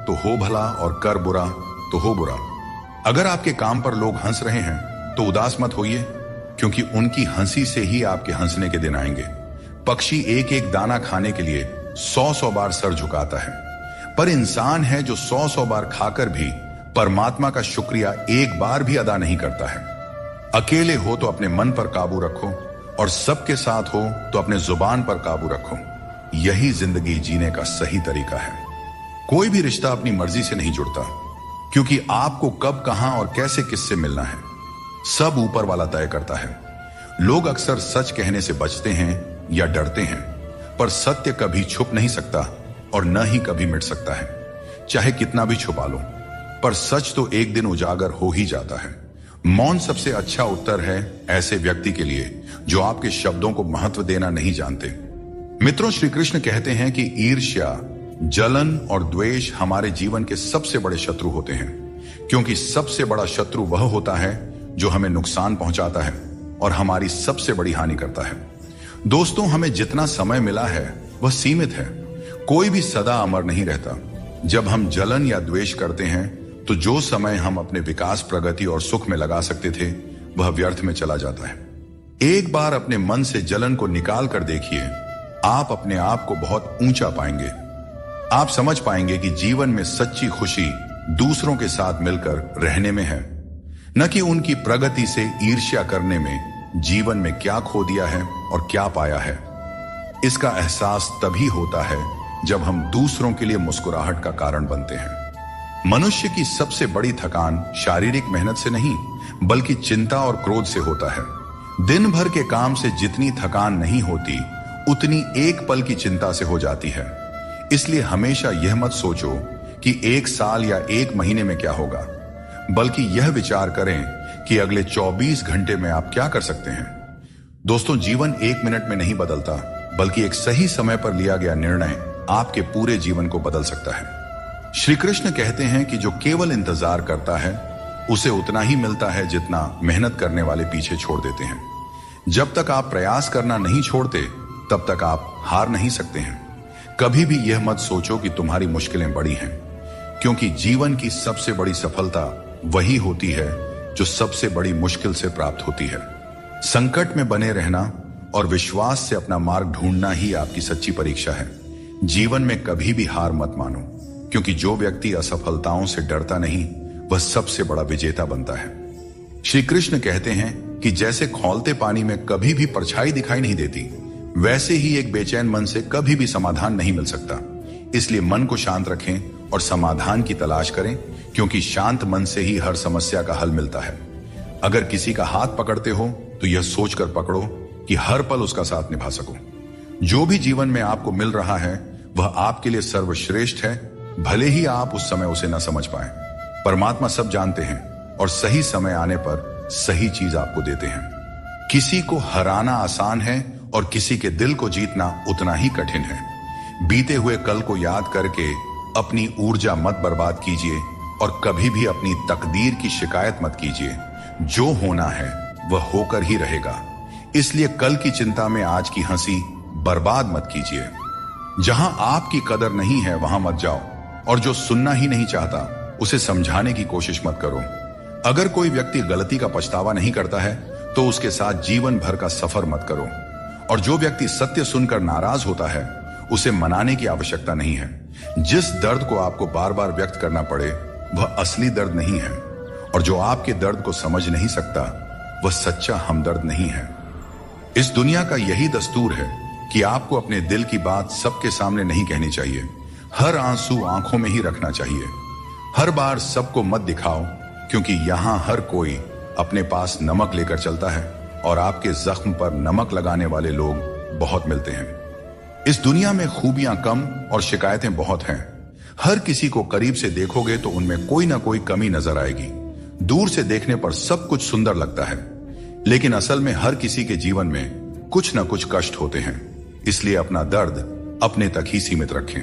तो हो भला और कर बुरा तो हो बुरा। अगर आपके काम पर लोग हंस रहे हैं तो उदास मत होइए, क्योंकि उनकी हंसी से ही आपके हंसने के दिन आएंगे। पक्षी एक एक दाना खाने के लिए 100-100 बार सर झुकाता है, पर इंसान है जो 100-100 बार खाकर भी परमात्मा का शुक्रिया एक बार भी अदा नहीं करता है। अकेले हो तो अपने मन पर काबू रखो, और सबके साथ हो तो अपने जुबान पर काबू रखो। यही जिंदगी जीने का सही तरीका है। कोई भी रिश्ता अपनी मर्जी से नहीं जुड़ता, क्योंकि आपको कब, कहां और कैसे किससे मिलना है सब ऊपर वाला तय करता है। लोग अक्सर सच कहने से बचते हैं या डरते हैं, पर सत्य कभी छुप नहीं सकता और न ही कभी मिट सकता है, चाहे कितना भी छुपा लो। पर सच तो एक दिन उजागर हो ही जाता है। मौन सबसे अच्छा उत्तर है ऐसे व्यक्ति के लिए जो आपके शब्दों को महत्व देना नहीं जानते। मित्रों, श्री कृष्ण कहते हैं कि ईर्ष्या, जलन और द्वेष हमारे जीवन के सबसे बड़े शत्रु होते हैं, क्योंकि सबसे बड़ा शत्रु वह होता है जो हमें नुकसान पहुंचाता है और हमारी सबसे बड़ी हानि करता है। दोस्तों, हमें जितना समय मिला है वह सीमित है। कोई भी सदा अमर नहीं रहता। जब हम जलन या द्वेष करते हैं तो जो समय हम अपने विकास, प्रगति और सुख में लगा सकते थे वह व्यर्थ में चला जाता है। एक बार अपने मन से जलन को निकाल कर देखिए, आप अपने आप को बहुत ऊंचा पाएंगे। आप समझ पाएंगे कि जीवन में सच्ची खुशी दूसरों के साथ मिलकर रहने में है, न कि उनकी प्रगति से ईर्ष्या करने में। जीवन में क्या खो दिया है और क्या पाया है, इसका एहसास तभी होता है जब हम दूसरों के लिए मुस्कुराहट का कारण बनते हैं। मनुष्य की सबसे बड़ी थकान शारीरिक मेहनत से नहीं, बल्कि चिंता और क्रोध से होता है। दिन भर के काम से जितनी थकान नहीं होती, उतनी एक पल की चिंता से हो जाती है। इसलिए हमेशा यह मत सोचो कि 1 साल या 1 महीने में क्या होगा, बल्कि यह विचार करें कि अगले 24 घंटे में आप क्या कर सकते हैं। दोस्तों, जीवन 1 मिनट में नहीं बदलता, बल्कि एक सही समय पर लिया गया निर्णय आपके पूरे जीवन को बदल सकता है। श्री कृष्ण कहते हैं कि जो केवल इंतजार करता है उसे उतना ही मिलता है जितना मेहनत करने वाले पीछे छोड़ देते हैं। जब तक आप प्रयास करना नहीं छोड़ते, तब तक आप हार नहीं सकते हैं। कभी भी यह मत सोचो कि तुम्हारी मुश्किलें बड़ी हैं, क्योंकि जीवन की सबसे बड़ी सफलता वही होती है जो सबसे बड़ी मुश्किल से प्राप्त होती है। संकट में बने रहना और विश्वास से अपना मार्ग ढूंढना ही आपकी सच्ची परीक्षा है। जीवन में कभी भी हार मत मानो, क्योंकि जो व्यक्ति असफलताओं से डरता नहीं, वह सबसे बड़ा विजेता बनता है। श्री कृष्ण कहते हैं कि जैसे खौलते पानी में कभी भी परछाई दिखाई नहीं देती, वैसे ही एक बेचैन मन से कभी भी समाधान नहीं मिल सकता। इसलिए मन को शांत रखें और समाधान की तलाश करें, क्योंकि शांत मन से ही हर समस्या का हल मिलता है। अगर किसी का हाथ पकड़ते हो तो यह सोचकर पकड़ो कि हर पल उसका साथ निभा सको। जो भी जीवन में आपको मिल रहा है वह आपके लिए सर्वश्रेष्ठ है, भले ही आप उस समय उसे न समझ पाए। परमात्मा सब जानते हैं और सही समय आने पर सही चीज आपको देते हैं। किसी को हराना आसान है और किसी के दिल को जीतना उतना ही कठिन है। बीते हुए कल को याद करके अपनी ऊर्जा मत बर्बाद कीजिए और कभी भी अपनी तकदीर की शिकायत मत कीजिए। जो होना है वह होकर ही रहेगा। इसलिए कल की चिंता में आज की हंसी बर्बाद मत कीजिए। जहां आपकी कदर नहीं है वहां मत जाओ, और जो सुनना ही नहीं चाहता उसे समझाने की कोशिश मत करो। अगर कोई व्यक्ति गलती का पछतावा नहीं करता है तो उसके साथ जीवन भर का सफर मत करो, और जो व्यक्ति सत्य सुनकर नाराज होता है उसे मनाने की आवश्यकता नहीं है। जिस दर्द को आपको बार बार व्यक्त करना पड़े वह असली दर्द नहीं है, और जो आपके दर्द को समझ नहीं सकता वह सच्चा हमदर्द नहीं है। इस दुनिया का यही दस्तूर है कि आपको अपने दिल की बात सबके सामने नहीं कहनी चाहिए। हर आंसू आंखों में ही रखना चाहिए। हर बार सबको मत दिखाओ, क्योंकि यहां हर कोई अपने पास नमक लेकर चलता है और आपके जख्म पर नमक लगाने वाले लोग बहुत मिलते हैं। इस दुनिया में खूबियां कम और शिकायतें बहुत हैं। हर किसी को करीब से देखोगे तो उनमें कोई ना कोई कमी नजर आएगी। दूर से देखने पर सब कुछ सुंदर लगता है, लेकिन असल में हर किसी के जीवन में कुछ ना कुछ कष्ट होते हैं। इसलिए अपना दर्द अपने तक ही सीमित रखें।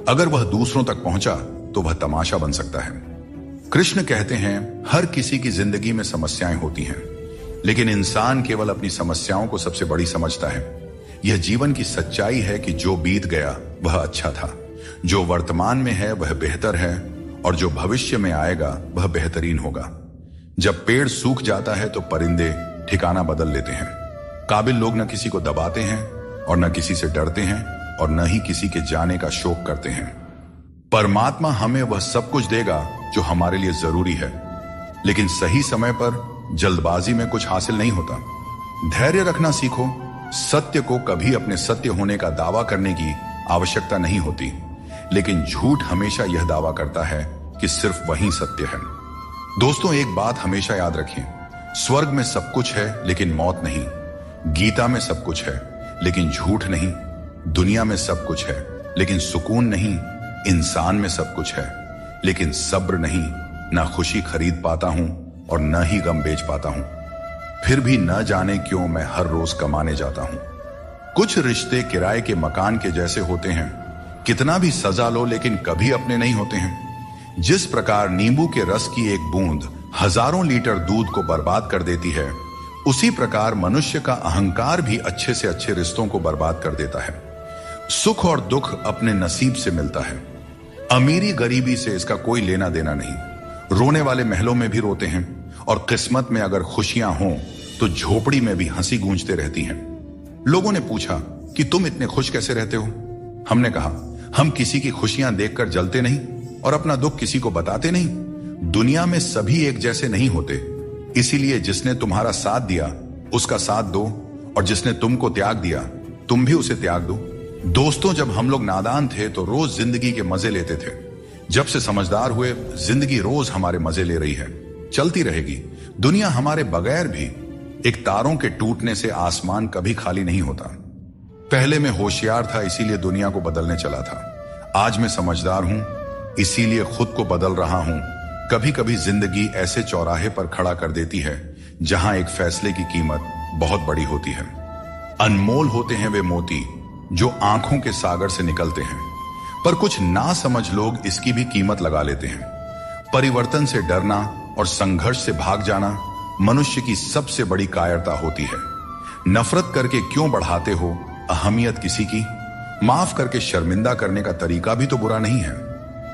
अगर वह दूसरों तक पहुंचा तो वह तमाशा बन सकता है। कृष्ण कहते हैं हर किसी की जिंदगी में समस्याएं होती हैं, लेकिन इंसान केवल अपनी समस्याओं को सबसे बड़ी समझता है। यह जीवन की सच्चाई है कि जो बीत गया वह अच्छा था, जो वर्तमान में है वह बेहतर है, और जो भविष्य में आएगा वह बेहतरीन होगा। जब पेड़ सूख जाता है तो परिंदे ठिकाना बदल लेते हैं। काबिल लोग न किसी को दबाते हैं और न किसी से डरते हैं और न ही किसी के जाने का शोक करते हैं। परमात्मा हमें वह सब कुछ देगा जो हमारे लिए जरूरी है, लेकिन सही समय पर जल्दबाजी में कुछ हासिल नहीं होता। धैर्य रखना सीखो। सत्य को कभी अपने सत्य होने का दावा करने की आवश्यकता नहीं होती, लेकिन झूठ हमेशा यह दावा करता है कि सिर्फ वही सत्य है। दोस्तों, एक बात हमेशा याद रखें, स्वर्ग में सब कुछ है लेकिन मौत नहीं। गीता में सब कुछ है लेकिन झूठ नहीं। दुनिया में सब कुछ है लेकिन सुकून नहीं। इंसान में सब कुछ है लेकिन सब्र नहीं। ना खुशी खरीद पाता हूं और न ही गम बेच पाता हूं, फिर भी न जाने क्यों मैं हर रोज कमाने जाता हूं। कुछ रिश्ते किराए के मकान के जैसे होते हैं, कितना भी सजा लो लेकिन कभी अपने नहीं होते हैं। जिस प्रकार नींबू के रस की एक बूंद हजारों लीटर दूध को बर्बाद कर देती है, उसी प्रकार मनुष्य का अहंकार भी अच्छे से अच्छे रिश्तों को बर्बाद कर देता है। सुख और दुख अपने नसीब से मिलता है। अमीरी गरीबी से इसका कोई लेना देना नहीं। रोने वाले महलों में भी रोते हैं और किस्मत में अगर खुशियां हों तो झोपड़ी में भी हंसी गूंजते रहती हैं। लोगों ने पूछा कि तुम इतने खुश कैसे रहते हो? हमने कहा, हम किसी की खुशियां देखकर जलते नहीं और अपना दुख किसी को बताते नहीं। दुनिया में सभी एक जैसे नहीं होते, इसीलिए जिसने तुम्हारा साथ दिया उसका साथ दो और जिसने तुमको त्याग दिया तुम भी उसे त्याग दो। दोस्तों, जब हम लोग नादान थे तो रोज जिंदगी के मजे लेते थे। जब से समझदार हुए, जिंदगी रोज हमारे मजे ले रही है, चलती रहेगी। दुनिया हमारे बगैर भी। एक तारों के टूटने से आसमान कभी खाली नहीं होता। पहले मैं होशियार था इसीलिए दुनिया को बदलने चला था। आज मैं समझदार हूं इसीलिए खुद को बदल रहा हूं। कभी कभी जिंदगी ऐसे चौराहे पर खड़ा कर देती है जहां एक फैसले की कीमत बहुत बड़ी होती है। अनमोल होते हैं वे मोती जो आंखों के सागर से निकलते हैं, पर कुछ ना समझ लोग इसकी भी कीमत लगा लेते हैं। परिवर्तन से डरना और संघर्ष से भाग जाना मनुष्य की सबसे बड़ी कायरता होती है। नफरत करके क्यों बढ़ाते हो अहमियत किसी की? माफ करके शर्मिंदा करने का तरीका भी तो बुरा नहीं है।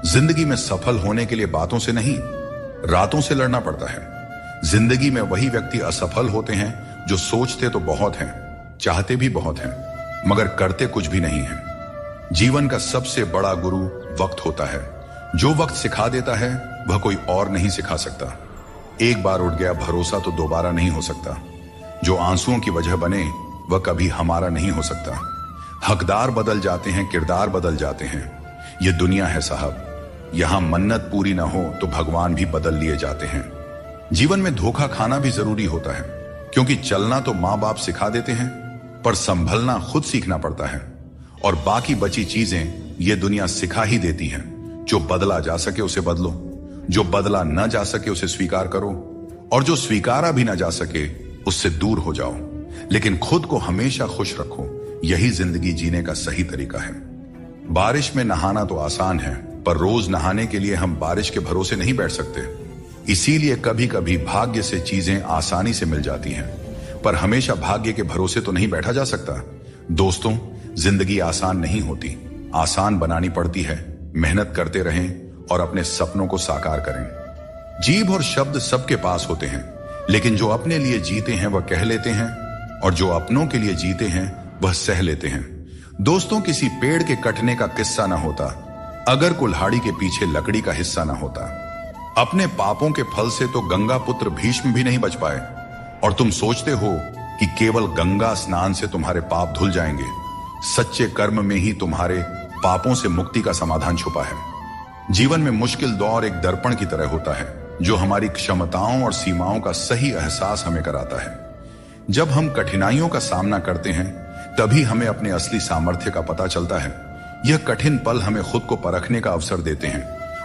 जिंदगी में सफल होने के लिए बातों से नहीं, रातों से लड़ना पड़ता है। जिंदगी में वही व्यक्ति असफल होते हैं जो सोचते तो बहुत हैं, चाहते भी बहुत हैं, मगर करते कुछ भी नहीं है। जीवन का सबसे बड़ा गुरु वक्त होता है। जो वक्त सिखा देता है वह कोई और नहीं सिखा सकता। एक बार उठ गया भरोसा तो दोबारा नहीं हो सकता। जो आंसुओं की वजह बने वह कभी हमारा नहीं हो सकता। हकदार बदल जाते हैं, किरदार बदल जाते हैं। ये दुनिया है साहब, यहां मन्नत पूरी ना हो तो भगवान भी बदल लिए जाते हैं। जीवन में धोखा खाना भी जरूरी होता है, क्योंकि चलना तो माँ बाप सिखा देते हैं, पर संभलना खुद सीखना पड़ता है। और बाकी बची चीजें ये दुनिया सिखा ही देती है। जो बदला जा सके उसे बदलो, जो बदला न जा सके उसे स्वीकार करो, और जो स्वीकारा भी ना जा सके उससे दूर हो जाओ। लेकिन खुद को हमेशा खुश रखो, यही जिंदगी जीने का सही तरीका है। बारिश में नहाना तो आसान है, पर रोज नहाने के लिए हम बारिश के भरोसे नहीं बैठ सकते। इसीलिए कभी कभी भाग्य से चीजें आसानी से मिल जाती हैं, पर हमेशा भाग्य के भरोसे तो नहीं बैठा जा सकता। दोस्तों, जिंदगी आसान नहीं होती, आसान बनानी पड़ती है। मेहनत करते रहें और अपने सपनों को साकार करें। जीभ और शब्द सबके पास होते हैं, लेकिन जो अपने लिए जीते हैं वह कह लेते हैं, और जो अपनों के लिए जीते हैं वह सह लेते हैं। दोस्तों, किसी पेड़ के कटने का किस्सा ना होता अगर कुल्हाड़ी के पीछे लकड़ी का हिस्सा ना होता। अपने पापों के फल से तो गंगा पुत्र भीष्म भी नहीं बच पाए, और तुम सोचते हो कि केवल गंगा स्नान से तुम्हारे पाप धुल जाएंगे। सच्चे कर्म में ही तुम्हारे पापों से मुक्ति का समाधान छुपा है। जीवन में मुश्किल दौर एक दर्पण की तरह होता है, जो हमारी क्षमताओं और सीमाओं का सही एहसास हमें कराता है। जब हम कठिनाइयों का सामना करते हैं तभी हमें अपने असली सामर्थ्य का पता चलता है। यह कठिन पल हमें खुद को परखने का अवसर देते हैं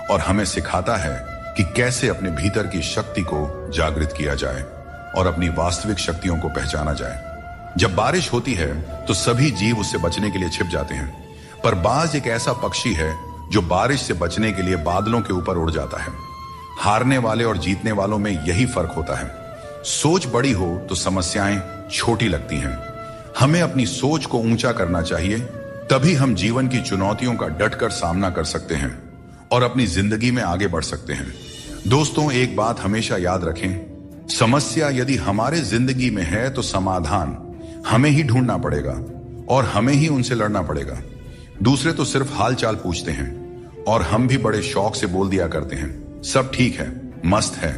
और हमें सिखाता है कि कैसे अपने भीतर की शक्ति को जागृत किया जाए और अपनी वास्तविक शक्तियों को पहचाना जाए। जब बारिश होती है तो सभी जीव उससे बचने के लिए छिप जाते हैं, पर बाज एक ऐसा पक्षी है जो बारिश से बचने के लिए बादलों के ऊपर उड़ जाता है। हारने वाले और जीतने वालों में यही फर्क होता है। सोच बड़ी हो तो समस्याएं छोटी लगती हैं। हमें अपनी सोच को ऊंचा करना चाहिए, तभी हम जीवन की चुनौतियों का डटकर सामना कर सकते हैं और अपनी जिंदगी में आगे बढ़ सकते हैं। दोस्तों, एक बात हमेशा याद रखें, समस्या यदि हमारे जिंदगी में है तो समाधान हमें ही ढूंढना पड़ेगा और हमें ही उनसे लड़ना पड़ेगा। दूसरे तो सिर्फ हाल चाल पूछते हैं और हम भी बड़े शौक से बोल दिया करते हैं, सब ठीक है, मस्त है।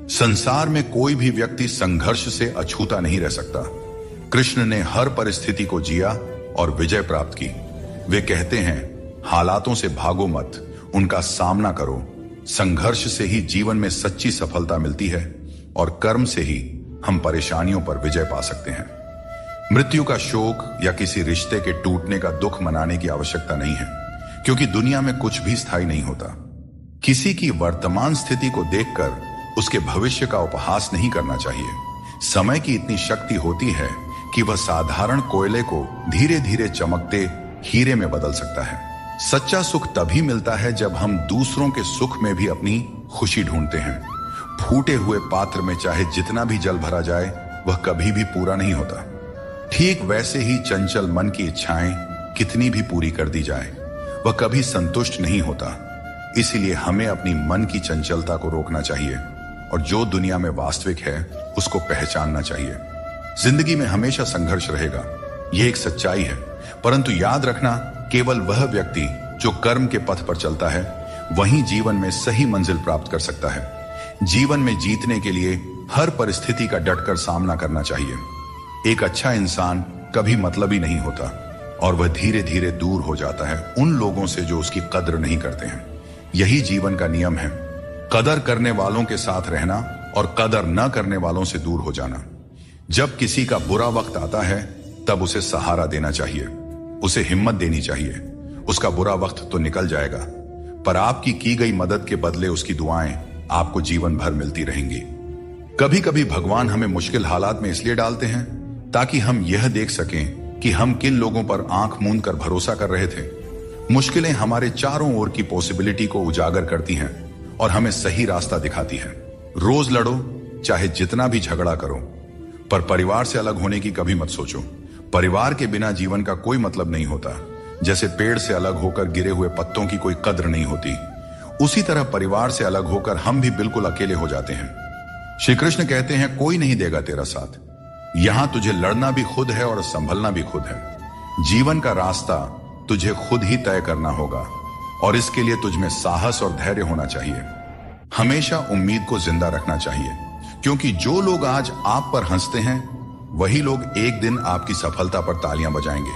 संसार में कोई भी व्यक्ति संघर्ष से अछूता नहीं रह सकता। कृष्ण ने हर परिस्थिति को जिया और विजय प्राप्त की। वे कहते हैं, हालातों से भागो मत, उनका सामना करो। संघर्ष से ही जीवन में सच्ची सफलता मिलती है और कर्म से ही हम परेशानियों पर विजय पा सकते हैं। मृत्यु का शोक या किसी रिश्ते के टूटने का दुख मनाने की आवश्यकता नहीं है, क्योंकि दुनिया में कुछ भी स्थायी नहीं होता। किसी की वर्तमान स्थिति को देखकर उसके भविष्य का उपहास नहीं करना चाहिए। समय की इतनी शक्ति होती है कि वह साधारण कोयले को धीरे धीरे चमकते हीरे में बदल सकता है। सच्चा सुख तभी मिलता है जब हम दूसरों के सुख में भी अपनी खुशी ढूंढते हैं। फूटे हुए पात्र में चाहे जितना भी जल भरा जाए, वह कभी भी पूरा नहीं होता। ठीक वैसे ही चंचल मन की इच्छाएं कितनी भी पूरी कर दी जाए, वह कभी संतुष्ट नहीं होता। इसीलिए हमें अपनी मन की चंचलता को रोकना चाहिए और जो दुनिया में वास्तविक है उसको पहचानना चाहिए। जिंदगी में हमेशा संघर्ष रहेगा, यह एक सच्चाई है, परंतु याद रखना, केवल वह व्यक्ति जो कर्म के पथ पर चलता है वही जीवन में सही मंजिल प्राप्त कर सकता है। जीवन में जीतने के लिए हर परिस्थिति का डटकर सामना करना चाहिए। एक अच्छा इंसान कभी मतलबी नहीं होता और वह धीरे धीरे दूर हो जाता है उन लोगों से जो उसकी कद्र नहीं करते हैं। यही जीवन का नियम है, कदर करने वालों के साथ रहना और कदर न करने वालों से दूर हो जाना। जब किसी का बुरा वक्त आता है तब उसे सहारा देना चाहिए, उसे हिम्मत देनी चाहिए। उसका बुरा वक्त तो निकल जाएगा, पर आपकी की गई मदद के बदले उसकी दुआएं आपको जीवन भर मिलती रहेंगी। कभी कभी भगवान हमें मुश्किल हालात में इसलिए डालते हैं ताकि हम यह देख सकें कि हम किन लोगों पर आंख मूंद कर भरोसा कर रहे थे। मुश्किलें हमारे चारों ओर की पॉसिबिलिटी को उजागर करती हैं और हमें सही रास्ता दिखाती हैं। रोज लड़ो, चाहे जितना भी झगड़ा करो, पर परिवार से अलग होने की कभी मत सोचो। परिवार के बिना जीवन का कोई मतलब नहीं होता। जैसे पेड़ से अलग होकर गिरे हुए पत्तों की कोई कद्र नहीं होती, उसी तरह परिवार से अलग होकर हम भी बिल्कुल अकेले हो जाते हैं। श्री कृष्ण कहते हैं, कोई नहीं देगा तेरा साथ। यहां तुझे लड़ना भी खुद है और संभलना भी खुद है। जीवन का रास्ता तुझे खुद ही तय करना होगा और इसके लिए तुझ में साहस और धैर्य होना चाहिए। हमेशा उम्मीद को जिंदा रखना चाहिए, क्योंकि जो लोग आज आप पर हंसते हैं वही लोग एक दिन आपकी सफलता पर तालियां बजाएंगे।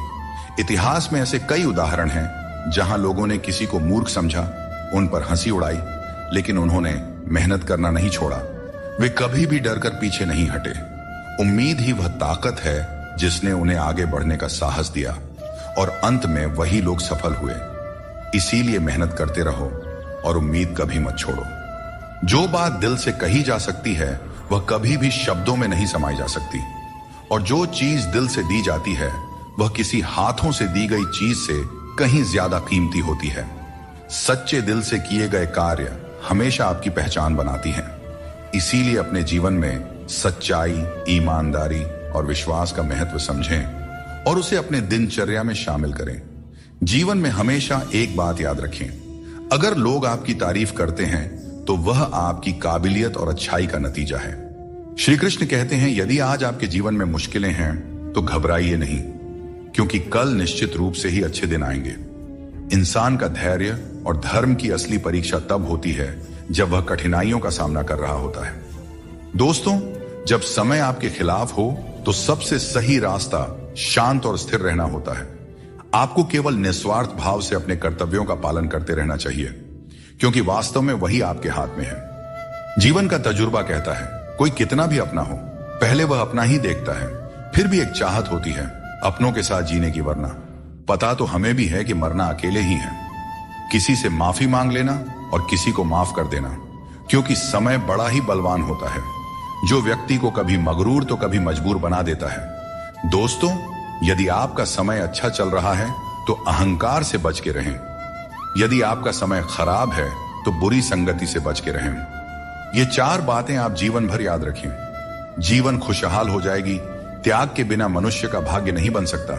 इतिहास में ऐसे कई उदाहरण हैं जहां लोगों ने किसी को मूर्ख समझा, उन पर हंसी उड़ाई, लेकिन उन्होंने मेहनत करना नहीं छोड़ा। वे कभी भी डरकर पीछे नहीं हटे। उम्मीद ही वह ताकत है जिसने उन्हें आगे बढ़ने का साहस दिया और अंत में वही लोग सफल हुए। इसीलिए मेहनत करते रहो और उम्मीद कभी मत छोड़ो। जो बात दिल से कही जा सकती है वह कभी भी शब्दों में नहीं समाई जा सकती, और जो चीज दिल से दी जाती है वह किसी हाथों से दी गई चीज से कहीं ज्यादा कीमती होती है। सच्चे दिल से किए गए कार्य हमेशा आपकी पहचान बनाती हैं। इसीलिए अपने जीवन में सच्चाई, ईमानदारी और विश्वास का महत्व समझें और उसे अपने दिनचर्या में शामिल करें। जीवन में हमेशा एक बात याद रखें, अगर लोग आपकी तारीफ करते हैं तो वह आपकी काबिलियत और अच्छाई का नतीजा है। श्री कृष्ण कहते हैं, यदि आज आपके जीवन में मुश्किलें हैं तो घबराइए नहीं, क्योंकि कल निश्चित रूप से ही अच्छे दिन आएंगे। इंसान का धैर्य और धर्म की असली परीक्षा तब होती है जब वह कठिनाइयों का सामना कर रहा होता है। दोस्तों, जब समय आपके खिलाफ हो तो सबसे सही रास्ता शांत और स्थिर रहना होता है। आपको केवल निस्वार्थ भाव से अपने कर्तव्यों का पालन करते रहना चाहिए, क्योंकि वास्तव में वही आपके हाथ में है। जीवन का तजुर्बा कहता है, कोई कितना भी अपना हो, पहले वह अपना ही देखता है। फिर भी एक चाहत होती है अपनों के साथ जीने की, वरना पता तो हमें भी है कि मरना अकेले ही है। किसी से माफी मांग लेना और किसी को माफ कर देना, क्योंकि समय बड़ा ही बलवान होता है, जो व्यक्ति को कभी मगरूर तो कभी मजबूर बना देता है। दोस्तों, यदि आपका समय अच्छा चल रहा है तो अहंकार से बच के रहें। यदि आपका समय खराब है तो बुरी संगति से बच के रहें। ये 4 बातें आप जीवन भर याद रखें। जीवन खुशहाल हो जाएगी। त्याग के बिना मनुष्य का भाग्य नहीं बन सकता।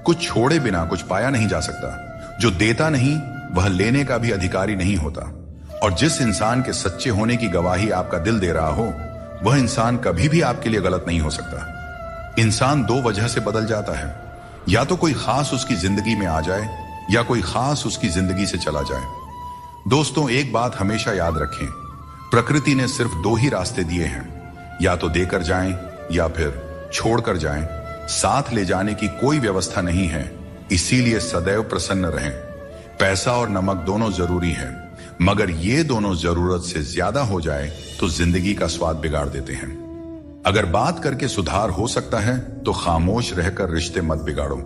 कुछ छोड़े बिना कुछ पाया नहीं जा सकता। जो देता नहीं वह लेने का भी अधिकारी नहीं होता। और जिस इंसान के सच्चे होने की गवाही आपका दिल दे रहा हो, वह इंसान कभी भी आपके लिए गलत नहीं हो सकता। इंसान दो वजह से बदल जाता है, या तो कोई खास उसकी जिंदगी में आ जाए या कोई खास उसकी जिंदगी से चला जाए। दोस्तों, एक बात हमेशा याद रखें, प्रकृति ने सिर्फ दो ही रास्ते दिए हैं, या तो देकर जाएं या फिर छोड़कर जाएं। साथ ले जाने की कोई व्यवस्था नहीं है, इसीलिए सदैव प्रसन्न रहें। पैसा और नमक दोनों जरूरी है, मगर ये दोनों जरूरत से ज्यादा हो जाए तो जिंदगी का स्वाद बिगाड़ देते हैं। अगर बात करके सुधार हो सकता है तो खामोश रहकर रिश्ते मत बिगाड़ो,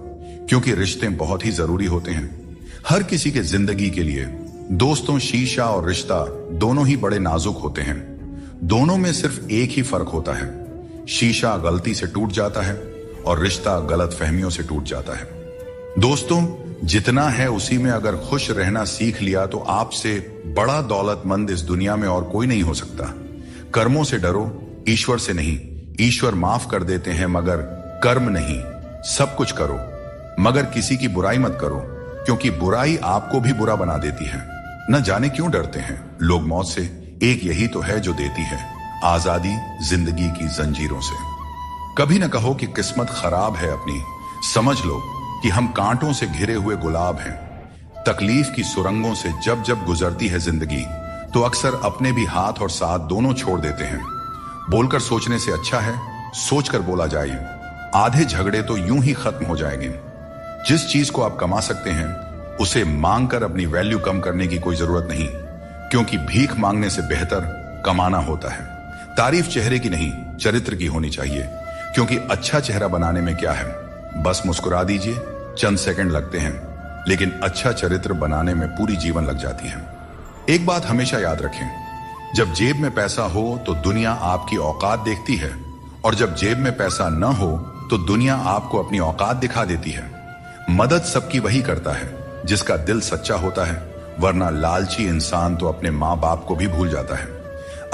क्योंकि रिश्ते बहुत ही जरूरी होते हैं हर किसी के जिंदगी के लिए। दोस्तों, शीशा और रिश्ता दोनों ही बड़े नाजुक होते हैं। दोनों में सिर्फ एक ही फर्क होता है, शीशा गलती से टूट जाता है और रिश्ता गलत फहमियों से टूट जाता है। दोस्तों, जितना है उसी में अगर खुश रहना सीख लिया तो आपसे बड़ा दौलतमंद इस दुनिया में और कोई नहीं हो सकता। कर्मों से डरो, ईश्वर से नहीं। ईश्वर माफ कर देते हैं, मगर कर्म नहीं। सब कुछ करो, मगर किसी की बुराई मत करो, क्योंकि बुराई आपको भी बुरा बना देती है। न जाने क्यों डरते हैं लोग मौत से, एक यही तो है जो देती है आजादी जिंदगी की जंजीरों से। कभी न कहो कि किस्मत खराब है अपनी, समझ लो कि हम कांटों से घिरे हुए गुलाब हैं। तकलीफ की सुरंगों से जब जब गुजरती है जिंदगी, तो अक्सर अपने भी हाथ और साथ दोनों छोड़ देते हैं। बोलकर सोचने से अच्छा है सोचकर बोला जाए। आधे झगड़े तो यूं ही खत्म हो जाएंगे। जिस चीज को आप कमा सकते हैं उसे मांगकर अपनी वैल्यू कम करने की कोई जरूरत नहीं, क्योंकि भीख मांगने से बेहतर कमाना होता है। तारीफ चेहरे की नहीं, चरित्र की होनी चाहिए, क्योंकि अच्छा चेहरा बनाने में क्या है, बस मुस्कुरा दीजिए, चंद सेकंड लगते हैं, लेकिन अच्छा चरित्र बनाने में पूरी जीवन लग जाती है। एक बात हमेशा याद रखें, जब जेब में पैसा हो तो दुनिया आपकी औकात देखती है, और जब जेब में पैसा न हो तो दुनिया आपको अपनी औकात दिखा देती है। मदद सबकी वही करता है जिसका दिल सच्चा होता है, वरना लालची इंसान तो अपने माँ बाप को भी भूल जाता है।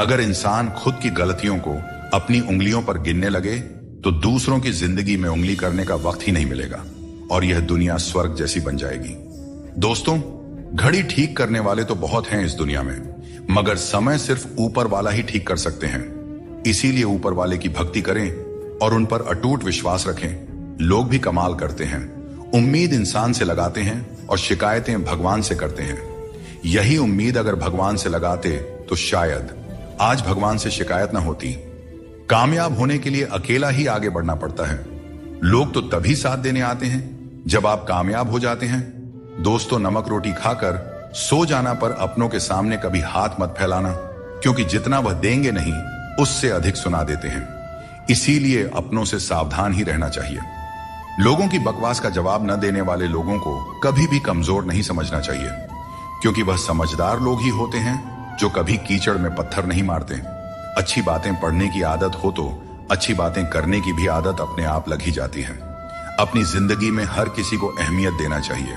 अगर इंसान खुद की गलतियों को अपनी उंगलियों पर गिनने लगे तो दूसरों की जिंदगी में उंगली करने का वक्त ही नहीं मिलेगा, और यह दुनिया स्वर्ग जैसी बन जाएगी। दोस्तों, घड़ी ठीक करने वाले तो बहुत हैं इस दुनिया में, मगर समय सिर्फ ऊपर वाला ही ठीक कर सकते हैं। इसीलिए ऊपर वाले की भक्ति करें और उन पर अटूट विश्वास रखें। लोग भी कमाल करते हैं, उम्मीद इंसान से लगाते हैं और शिकायतें भगवान से करते हैं। यही उम्मीद अगर भगवान से लगाते तो शायद आज भगवान से शिकायत ना होती। कामयाब होने के लिए अकेला ही आगे बढ़ना पड़ता है। लोग तो तभी साथ देने आते हैं जब आप कामयाब हो जाते हैं। दोस्तों, नमक रोटी खाकर सो जाना पर अपनों के सामने कभी हाथ मत फैलाना, क्योंकि जितना वह देंगे नहीं उससे अधिक सुना देते हैं। इसीलिए अपनों से सावधान ही रहना चाहिए। लोगों की बकवास का जवाब न देने वाले लोगों को कभी भी कमजोर नहीं समझना चाहिए, क्योंकि वह समझदार लोग ही होते हैं जो कभी कीचड़ में पत्थर नहीं मारते। अच्छी बातें पढ़ने की आदत हो तो अच्छी बातें करने की भी आदत अपने आप लग ही जाती है। अपनी जिंदगी में हर किसी को अहमियत देना चाहिए,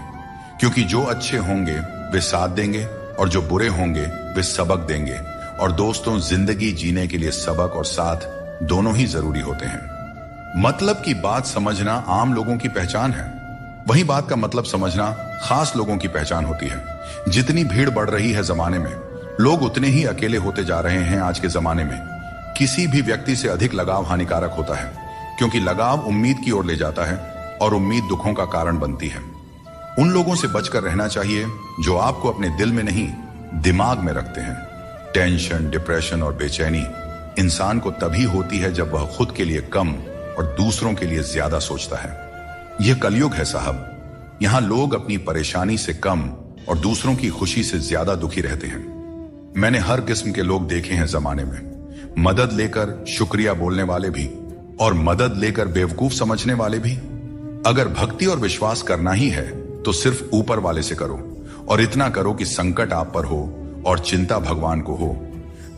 क्योंकि जो अच्छे होंगे वे साथ देंगे और जो बुरे होंगे वे सबक देंगे। और दोस्तों, जिंदगी जीने के लिए सबक और साथ दोनों ही जरूरी होते हैं। मतलब की बात समझना आम लोगों की पहचान है, वही बात का मतलब समझना खास लोगों की पहचान होती है। जितनी भीड़ बढ़ रही है जमाने में, लोग उतने ही अकेले होते जा रहे हैं। आज के जमाने में किसी भी व्यक्ति से अधिक लगाव हानिकारक होता है, क्योंकि लगाव उम्मीद की ओर ले जाता है और उम्मीद दुखों का कारण बनती है। उन लोगों से बचकर रहना चाहिए जो आपको अपने दिल में नहीं दिमाग में रखते हैं। टेंशन, डिप्रेशन और बेचैनी इंसान को तभी होती है जब वह खुद के लिए कम और दूसरों के लिए ज्यादा सोचता है। यह कलयुग है साहब। यहां लोग अपनी परेशानी से कम और दूसरों की खुशी से ज्यादा दुखी रहते हैं। मैंने हर किस्म के लोग देखे हैं जमाने में, मदद लेकर शुक्रिया बोलने वाले भी और मदद लेकर बेवकूफ समझने वाले भी। अगर भक्ति और विश्वास करना ही है तो सिर्फ ऊपर वाले से करो, और इतना करो कि संकट आप पर हो और चिंता भगवान को हो।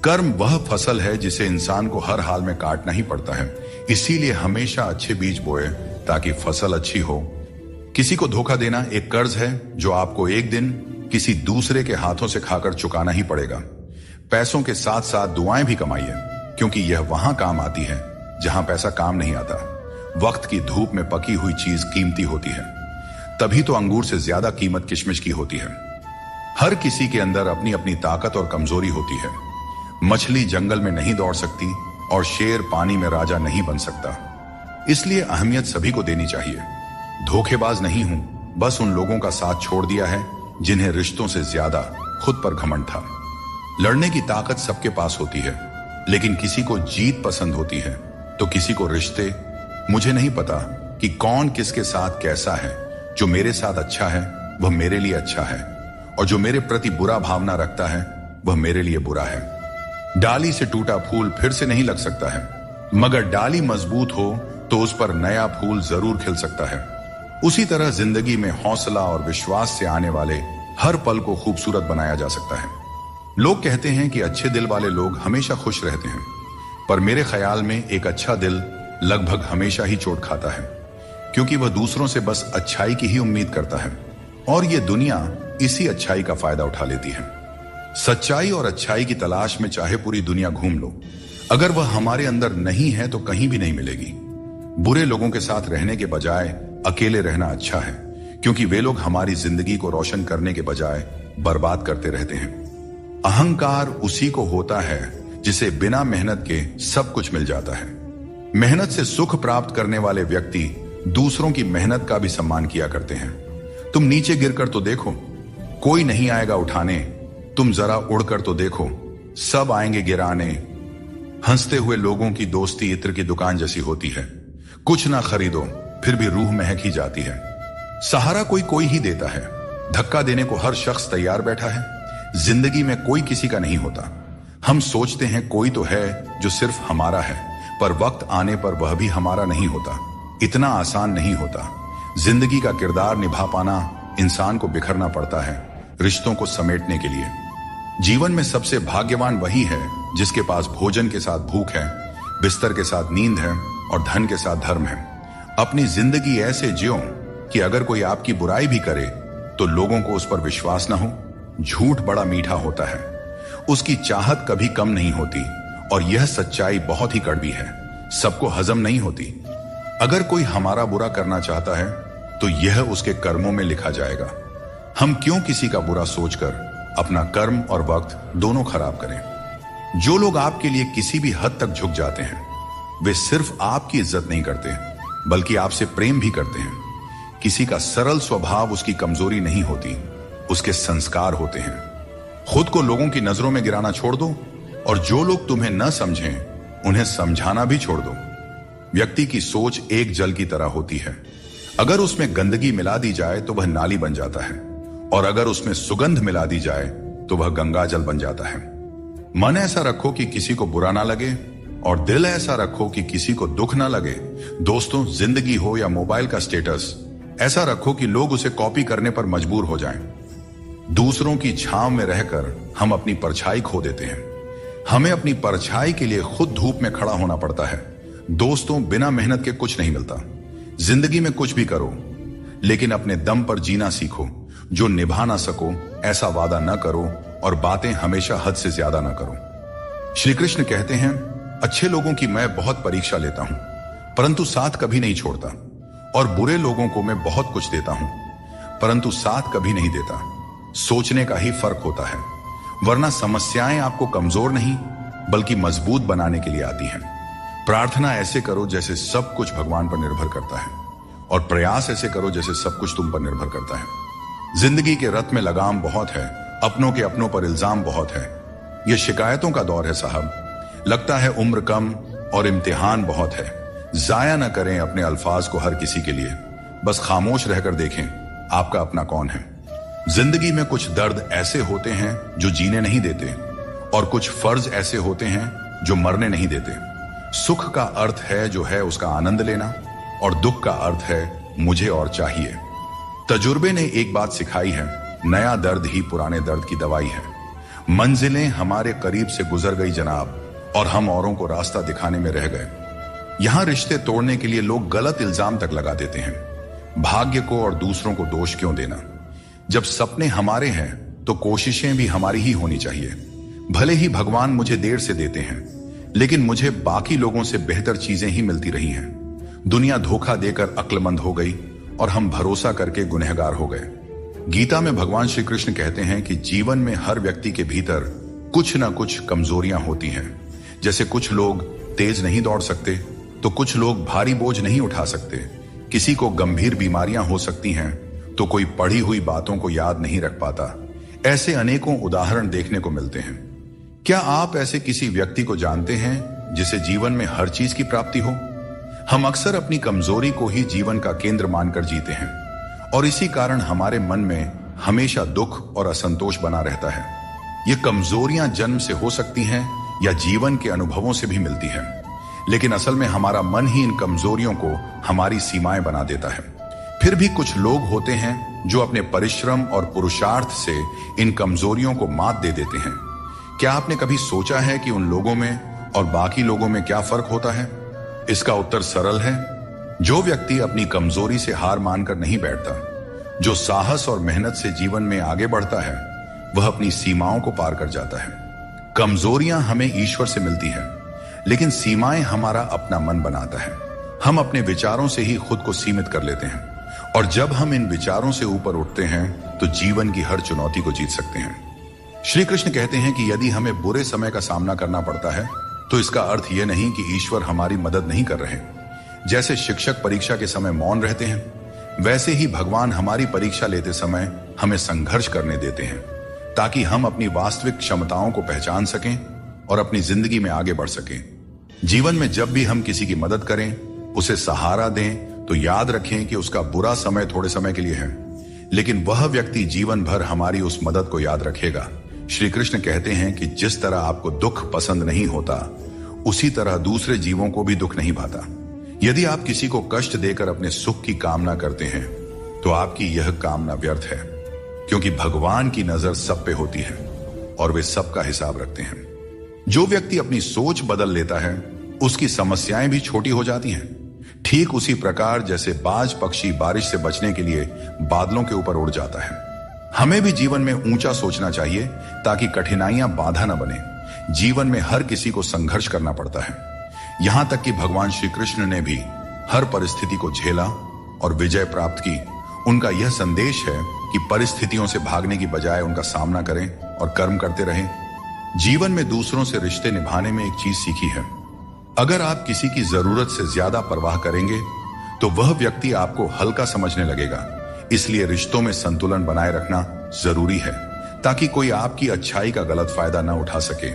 कर्म वह फसल है जिसे इंसान को हर हाल में काटना ही पड़ता है। इसीलिए हमेशा अच्छे बीज बोए ताकि फसल अच्छी हो। किसी को धोखा देना एक कर्ज है जो आपको एक दिन किसी दूसरे के हाथों से खाकर चुकाना ही पड़ेगा। पैसों के साथ साथ दुआएं भी कमाइए, क्योंकि यह वहां काम आती है जहां पैसा काम नहीं आता। वक्त की धूप में पकी हुई चीज कीमती होती है, तभी तो अंगूर से ज्यादा कीमत किशमिश की होती है। हर किसी के अंदर अपनी अपनी ताकत और कमजोरी होती है। मछली जंगल में नहीं दौड़ सकती और शेर पानी में राजा नहीं बन सकता। इसलिए अहमियत सभी को देनी चाहिए। धोखेबाज नहीं हूं, बस उन लोगों का साथ छोड़ दिया है जिन्हें रिश्तों से ज्यादा खुद पर घमंड था। लड़ने की ताकत सबके पास होती है, लेकिन किसी को जीत पसंद होती है तो किसी को रिश्ते। मुझे नहीं पता कि कौन किसके साथ कैसा है। जो मेरे साथ अच्छा है वह मेरे लिए अच्छा है, और जो मेरे प्रति बुरा भावना रखता है वह मेरे लिए बुरा है। डाली से टूटा फूल फिर से नहीं लग सकता है, मगर डाली मजबूत हो तो उस पर नया फूल जरूर खिल सकता है। उसी तरह जिंदगी में हौसला और विश्वास से आने वाले हर पल को खूबसूरत बनाया जा सकता है। लोग कहते हैं कि अच्छे दिल वाले लोग हमेशा खुश रहते हैं, पर मेरे ख्याल में एक अच्छा दिल लगभग हमेशा ही चोट खाता है, क्योंकि वह दूसरों से बस अच्छाई की ही उम्मीद करता है, और यह दुनिया इसी अच्छाई का फायदा उठा लेती है। सच्चाई और अच्छाई की तलाश में चाहे पूरी दुनिया घूम लो, अगर वह हमारे अंदर नहीं है तो कहीं भी नहीं मिलेगी। बुरे लोगों के साथ रहने के बजाय अकेले रहना अच्छा है, क्योंकि वे लोग हमारी जिंदगी को रोशन करने के बजाय बर्बाद करते रहते हैं। अहंकार उसी को होता है जिसे बिना मेहनत के सब कुछ मिल जाता है। मेहनत से सुख प्राप्त करने वाले व्यक्ति दूसरों की मेहनत का भी सम्मान किया करते हैं। तुम नीचे गिरकर तो देखो, कोई नहीं आएगा उठाने। तुम जरा उड़कर तो देखो, सब आएंगे गिराने। हंसते हुए लोगों की दोस्ती इत्र की दुकान जैसी होती है। कुछ ना खरीदो फिर भी रूह महक ही जाती है। सहारा कोई ही देता है, धक्का देने को हर शख्स तैयार बैठा है। जिंदगी में कोई किसी का नहीं होता। हम सोचते हैं कोई तो है जो सिर्फ हमारा है, पर वक्त आने पर वह भी हमारा नहीं होता। इतना आसान नहीं होता। जिंदगी का किरदार निभा पाना इंसान को बिखरना पड़ता है रिश्तों को समेटने के लिए। जीवन में सबसे भाग्यवान वही है जिसके पास भोजन के साथ भूख है, बिस्तर के साथ नींद है और धन के साथ धर्म है। अपनी जिंदगी ऐसे जियो कि अगर कोई आपकी बुराई भी करे तो लोगों को उस पर विश्वास न हो। झूठ बड़ा मीठा होता है, उसकी चाहत कभी कम नहीं होती, और यह सच्चाई बहुत ही कड़वी है, सबको हजम नहीं होती। अगर कोई हमारा बुरा करना चाहता है तो यह उसके कर्मों में लिखा जाएगा। हम क्यों किसी का बुरा सोचकर अपना कर्म और वक्त दोनों खराब करें। जो लोग आपके लिए किसी भी हद तक झुक जाते हैं वे सिर्फ आपकी इज्जत नहीं करते बल्कि आपसे प्रेम भी करते हैं। किसी का सरल स्वभाव उसकी कमजोरी नहीं होती, उसके संस्कार होते हैं। खुद को लोगों की नजरों में गिराना छोड़ दो, और जो लोग तुम्हें न समझें उन्हें समझाना भी छोड़ दो। व्यक्ति की सोच एक जल की तरह होती है। अगर उसमें गंदगी मिला दी जाए तो वह नाली बन जाता है, और अगर उसमें सुगंध मिला दी जाए तो वह गंगा जल बन जाता है। मन ऐसा रखो कि किसी को बुरा ना लगे, और दिल ऐसा रखो कि किसी को दुख ना लगे। दोस्तों, जिंदगी हो या मोबाइल का स्टेटस, ऐसा रखो कि लोग उसे कॉपी करने पर मजबूर हो जाएं। दूसरों की छांव में रहकर हम अपनी परछाई खो देते हैं। हमें अपनी परछाई के लिए खुद धूप में खड़ा होना पड़ता है। दोस्तों, बिना मेहनत के कुछ नहीं मिलता। जिंदगी में कुछ भी करो, लेकिन अपने दम पर जीना सीखो। जो निभा ना सको ऐसा वादा न करो, और बातें हमेशा हद से ज्यादा ना करो। श्री कृष्ण कहते हैं, अच्छे लोगों की मैं बहुत परीक्षा लेता हूं, परंतु साथ कभी नहीं छोड़ता, और बुरे लोगों को मैं बहुत कुछ देता हूं, परंतु साथ कभी नहीं देता। सोचने का ही फर्क होता है, वरना समस्याएं आपको कमजोर नहीं बल्कि मजबूत बनाने के लिए आती हैं। प्रार्थना ऐसे करो जैसे सब कुछ भगवान पर निर्भर करता है, और प्रयास ऐसे करो जैसे सब कुछ तुम पर निर्भर करता है। जिंदगी के रथ में लगाम बहुत है, अपनों के अपनों पर इल्जाम बहुत है। यह शिकायतों का दौर है साहब। लगता है उम्र कम और इम्तिहान बहुत है। जाया न करें अपने अल्फाज को हर किसी के लिए, बस खामोश रहकर देखें आपका अपना कौन है। जिंदगी में कुछ दर्द ऐसे होते हैं जो जीने नहीं देते, और कुछ फर्ज ऐसे होते हैं जो मरने नहीं देते। सुख का अर्थ है जो है उसका आनंद लेना, और दुख का अर्थ है मुझे और चाहिए। तजुर्बे ने एक बात सिखाई है, नया दर्द ही पुराने दर्द की दवाई है। मंजिलें हमारे करीब से गुजर गई जनाब, और हम औरों को रास्ता दिखाने में रह गए। यहां रिश्ते तोड़ने के लिए लोग गलत इल्जाम तक लगा देते हैं। भाग्य को और दूसरों को दोष क्यों देना। जब सपने हमारे हैं तो कोशिशें भी हमारी ही होनी चाहिए। भले ही भगवान मुझे देर से देते हैं, लेकिन मुझे बाकी लोगों से बेहतर चीजें ही मिलती रही हैं। दुनिया धोखा देकर अक्लमंद हो गई, और हम भरोसा करके गुनहगार हो गए। गीता में भगवान श्री कृष्ण कहते हैं कि जीवन में हर व्यक्ति के भीतर कुछ ना कुछ कमजोरियां होती हैं। जैसे कुछ लोग तेज नहीं दौड़ सकते, तो कुछ लोग भारी बोझ नहीं उठा सकते, किसी को गंभीर बीमारियां हो सकती हैं, तो कोई पढ़ी हुई बातों को याद नहीं रख पाता। ऐसे अनेकों उदाहरण देखने को मिलते हैं। क्या आप ऐसे किसी व्यक्ति को जानते हैं जिसे जीवन में हर चीज की प्राप्ति हो? हम अक्सर अपनी कमजोरी को ही जीवन का केंद्र मानकर जीते हैं और इसी कारण हमारे मन में हमेशा दुख और असंतोष बना रहता है। ये कमजोरियां जन्म से हो सकती हैं या जीवन के अनुभवों से भी मिलती हैं, लेकिन असल में हमारा मन ही इन कमजोरियों को हमारी सीमाएं बना देता है। फिर भी कुछ लोग होते हैं जो अपने परिश्रम और पुरुषार्थ से इन कमजोरियों को मात दे देते हैं। क्या आपने कभी सोचा है कि उन लोगों में और बाकी लोगों में क्या फर्क होता है? इसका उत्तर सरल है। जो व्यक्ति अपनी कमजोरी से हार मानकर नहीं बैठता, जो साहस और मेहनत से जीवन में आगे बढ़ता है, वह अपनी सीमाओं को पार कर जाता है। कमजोरियां हमें ईश्वर से मिलती है, लेकिन सीमाएं हमारा अपना मन बनाता है। हम अपने विचारों से ही खुद को सीमित कर लेते हैं और जब हम इन विचारों से ऊपर उठते हैं तो जीवन की हर चुनौती को जीत सकते हैं। श्री कृष्ण कहते हैं कि यदि हमें बुरे समय का सामना करना पड़ता है तो इसका अर्थ यह नहीं कि ईश्वर हमारी मदद नहीं कर रहे। जैसे शिक्षक परीक्षा के समय मौन रहते हैं, वैसे ही भगवान हमारी परीक्षा लेते समय हमें संघर्ष करने देते हैं ताकि हम अपनी वास्तविक क्षमताओं को पहचान सकें और अपनी जिंदगी में आगे बढ़ सकें। जीवन में जब भी हम किसी की मदद करें, उसे सहारा दें, तो याद रखें कि उसका बुरा समय थोड़े समय के लिए है, लेकिन वह व्यक्ति जीवन भर हमारी उस मदद को याद रखेगा। श्री कृष्ण कहते हैं कि जिस तरह आपको दुख पसंद नहीं होता, उसी तरह दूसरे जीवों को भी दुख नहीं भाता। यदि आप किसी को कष्ट देकर अपने सुख की कामना करते हैं तो आपकी यह कामना व्यर्थ है, क्योंकि भगवान की नजर सब पे होती है और वे सबका हिसाब रखते हैं। जो व्यक्ति अपनी सोच बदल लेता है, उसकी समस्याएं भी छोटी हो जाती हैं। ठीक उसी प्रकार जैसे बाज पक्षी बारिश से बचने के लिए बादलों के ऊपर उड़ जाता है, हमें भी जीवन में ऊंचा सोचना चाहिए ताकि कठिनाइयां बाधा न बने। जीवन में हर किसी को संघर्ष करना पड़ता है, यहां तक कि भगवान श्री कृष्ण ने भी हर परिस्थिति को झेला और विजय प्राप्त की। उनका यह संदेश है कि परिस्थितियों से भागने की बजाय उनका सामना करें और कर्म करते रहें। जीवन में दूसरों से रिश्ते निभाने में एक चीज सीखी है, अगर आप किसी की जरूरत से ज्यादा परवाह करेंगे तो वह व्यक्ति आपको हल्का समझने लगेगा। इसलिए रिश्तों में संतुलन बनाए रखना जरूरी है ताकि कोई आपकी अच्छाई का गलत फायदा न उठा सके।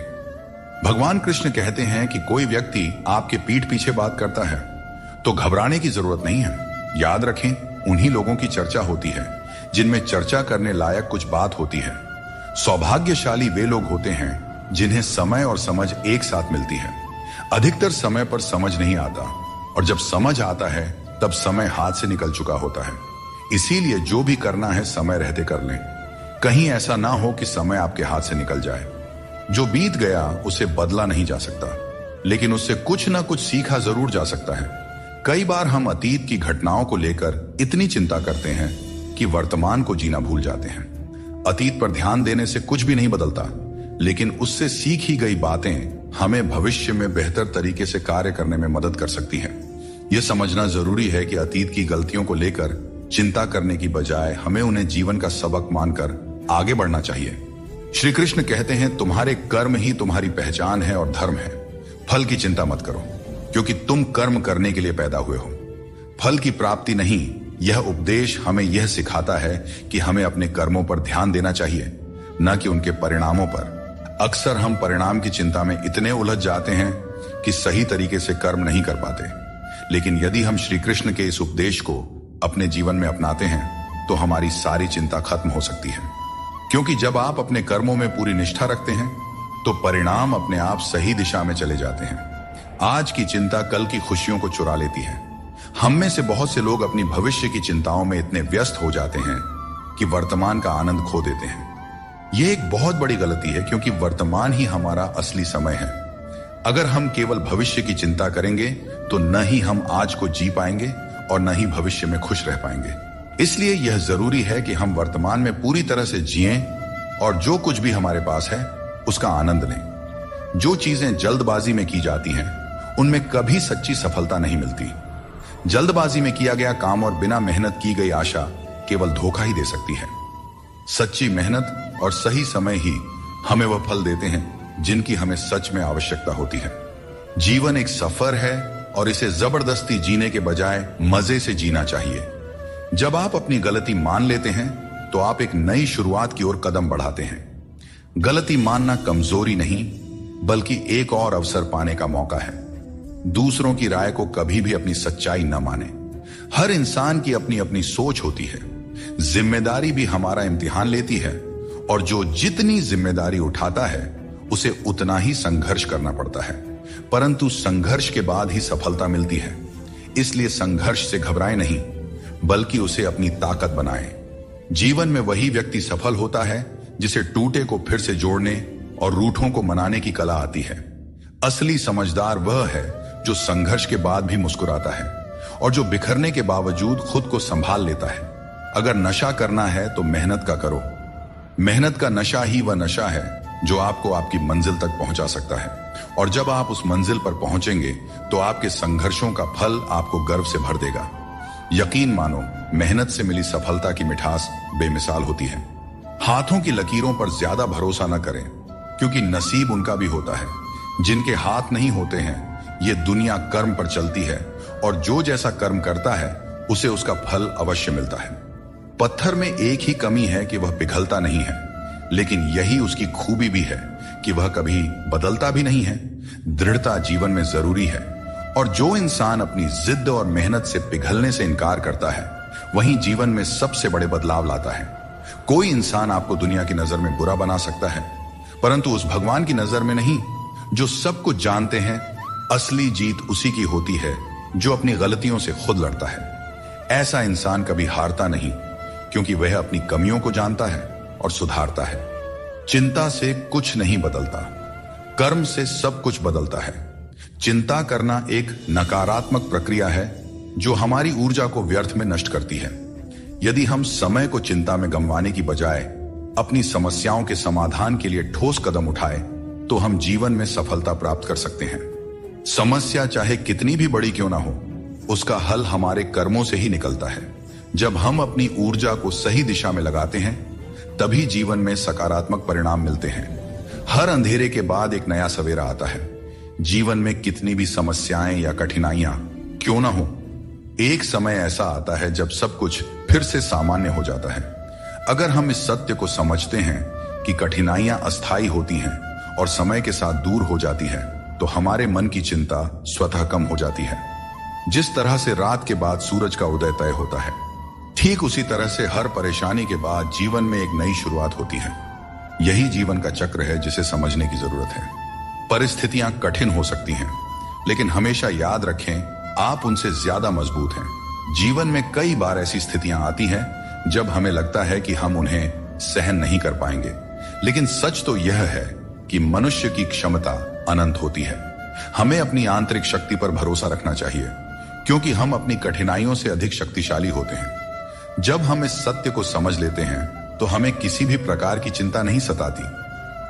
भगवान कृष्ण कहते हैं कि कोई व्यक्ति आपके पीठ पीछे बात करता है तो घबराने की जरूरत नहीं है। याद रखें, उन्हीं लोगों की चर्चा होती है जिनमें चर्चा करने लायक कुछ बात होती है। सौभाग्यशाली वे लोग होते हैं जिन्हें समय और समझ एक साथ मिलती है। अधिकतर समय पर समझ नहीं आता और जब समझ आता है तब समय हाथ से निकल चुका होता है। इसीलिए जो भी करना है समय रहते कर लें, कहीं ऐसा ना हो कि समय आपके हाथ से निकल जाए। जो बीत गया उसे बदला नहीं जा सकता, लेकिन उससे कुछ ना कुछ सीखा जरूर जा सकता है। कई बार हम अतीत की घटनाओं को लेकर इतनी चिंता करते हैं कि वर्तमान को जीना भूल जाते हैं। अतीत पर ध्यान देने से कुछ भी नहीं बदलता, लेकिन उससे सीखी गई बातें हमें भविष्य में बेहतर तरीके से कार्य करने में मदद कर सकती हैं। यह समझना जरूरी है कि अतीत की गलतियों को लेकर चिंता करने की बजाय हमें उन्हें जीवन का सबक मानकर आगे बढ़ना चाहिए। श्री कृष्ण कहते हैं, तुम्हारे कर्म ही तुम्हारी पहचान है और धर्म है। फल की चिंता मत करो, क्योंकि तुम कर्म करने के लिए पैदा हुए हो, फल की प्राप्ति नहीं। यह उपदेश हमें यह सिखाता है कि हमें अपने कर्मों पर ध्यान देना चाहिए, न कि उनके परिणामों पर। अक्सर हम परिणाम की चिंता में इतने उलझ जाते हैं कि सही तरीके से कर्म नहीं कर पाते। लेकिन यदि हम श्री कृष्ण के इस उपदेश को अपने जीवन में अपनाते हैं तो हमारी सारी चिंता खत्म हो सकती है, क्योंकि जब आप अपने कर्मों में पूरी निष्ठा रखते हैं तो परिणाम अपने आप सही दिशा में चले जाते हैं। आज की चिंता कल की खुशियों को चुरा लेती है। हम में से बहुत से लोग अपनी भविष्य की चिंताओं में इतने व्यस्त हो जाते हैं कि वर्तमान का आनंद खो देते हैं। यह एक बहुत बड़ी गलती है, क्योंकि वर्तमान ही हमारा असली समय है। अगर हम केवल भविष्य की चिंता करेंगे तो न ही हम आज को जी पाएंगे और न ही भविष्य में खुश रह पाएंगे। इसलिए यह जरूरी है कि हम वर्तमान में पूरी तरह से जिएं और जो कुछ भी हमारे पास है उसका आनंद लें। जो चीजें जल्दबाजी में की जाती हैं उनमें कभी सच्ची सफलता नहीं मिलती। जल्दबाजी में किया गया काम और बिना मेहनत की गई आशा केवल धोखा ही दे सकती है। सच्ची मेहनत और सही समय ही हमें वह फल देते हैं जिनकी हमें सच में आवश्यकता होती है। जीवन एक सफर है और इसे जबरदस्ती जीने के बजाय मजे से जीना चाहिए। जब आप अपनी गलती मान लेते हैं तो आप एक नई शुरुआत की ओर कदम बढ़ाते हैं। गलती मानना कमजोरी नहीं, बल्कि एक और अवसर पाने का मौका है। दूसरों की राय को कभी भी अपनी सच्चाई न माने। हर इंसान की अपनी अपनी सोच होती है। जिम्मेदारी भी हमारा इम्तिहान लेती है और जो जितनी जिम्मेदारी उठाता है उसे उतना ही संघर्ष करना पड़ता है, परंतु संघर्ष के बाद ही सफलता मिलती है। इसलिए संघर्ष से घबराएं नहीं, बल्कि उसे अपनी ताकत बनाएं। जीवन में वही व्यक्ति सफल होता है जिसे टूटे को फिर से जोड़ने और रूठों को मनाने की कला आती है। असली समझदार वह है जो संघर्ष के बाद भी मुस्कुराता है और जो बिखरने के बावजूद खुद को संभाल लेता है। अगर नशा करना है तो मेहनत का करो। मेहनत का नशा ही वह नशा है जो आपको आपकी मंजिल तक पहुंचा सकता है, और जब आप उस मंजिल पर पहुंचेंगे तो आपके संघर्षों का फल आपको गर्व से भर देगा। यकीन मानो, मेहनत से मिली सफलता की मिठास बेमिसाल होती है। हाथों की लकीरों पर ज्यादा भरोसा न करें, क्योंकि नसीब उनका भी होता है। जिनके हाथ नहीं होते हैं, ये दुनिया कर्म पर चलती है और जो जैसा कर्म करता है उसे उसका फल अवश्य मिलता है। पत्थर में एक ही कमी है कि वह पिघलता नहीं है, लेकिन यही उसकी खूबी भी है कि वह कभी बदलता भी नहीं है। दृढ़ता जीवन में जरूरी है, और जो इंसान अपनी जिद और मेहनत से पिघलने से इनकार करता है वहीं जीवन में सबसे बड़े बदलाव लाता है। कोई इंसान आपको दुनिया की नजर में बुरा बना सकता है, परंतु उस भगवान की नजर में नहीं जो सब कुछ जानते हैं। असली जीत उसी की होती है जो अपनी गलतियों से खुद लड़ता है। ऐसा इंसान कभी हारता नहीं, क्योंकि वह अपनी कमियों को जानता है और सुधारता है। चिंता से कुछ नहीं बदलता, कर्म से सब कुछ बदलता है। चिंता करना एक नकारात्मक प्रक्रिया है जो हमारी ऊर्जा को व्यर्थ में नष्ट करती है। यदि हम समय को चिंता में गंवाने की बजाय अपनी समस्याओं के समाधान के लिए ठोस कदम उठाए तो हम जीवन में सफलता प्राप्त कर सकते हैं। समस्या चाहे कितनी भी बड़ी क्यों ना हो, उसका हल हमारे कर्मों से ही निकलता है। जब हम अपनी ऊर्जा को सही दिशा में लगाते हैं तभी जीवन में सकारात्मक परिणाम मिलते हैं। हर अंधेरे के बाद एक नया सवेरा आता है। जीवन में कितनी भी समस्याएं या कठिनाइयां क्यों ना हो, एक समय ऐसा आता है जब सब कुछ फिर से सामान्य हो जाता है। अगर हम इस सत्य को समझते हैं कि कठिनाइयां अस्थायी होती हैं और समय के साथ दूर हो जाती है, तो हमारे मन की चिंता स्वतः कम हो जाती है। जिस तरह से रात के बाद सूरज का उदय तय होता है, ठीक उसी तरह से हर परेशानी के बाद जीवन में एक नई शुरुआत होती है। यही जीवन का चक्र है जिसे समझने की जरूरत है। परिस्थितियां कठिन हो सकती हैं, लेकिन हमेशा याद रखें, आप उनसे ज्यादा मजबूत हैं। जीवन में कई बार ऐसी स्थितियां आती हैं जब हमें लगता है कि हम उन्हें सहन नहीं कर पाएंगे, लेकिन सच तो यह है कि मनुष्य की क्षमता अनंत होती है। हमें अपनी आंतरिक शक्ति पर भरोसा रखना चाहिए, क्योंकि हम अपनी कठिनाइयों से अधिक शक्तिशाली होते हैं। जब हम इस सत्य को समझ लेते हैं तो हमें किसी भी प्रकार की चिंता नहीं सताती।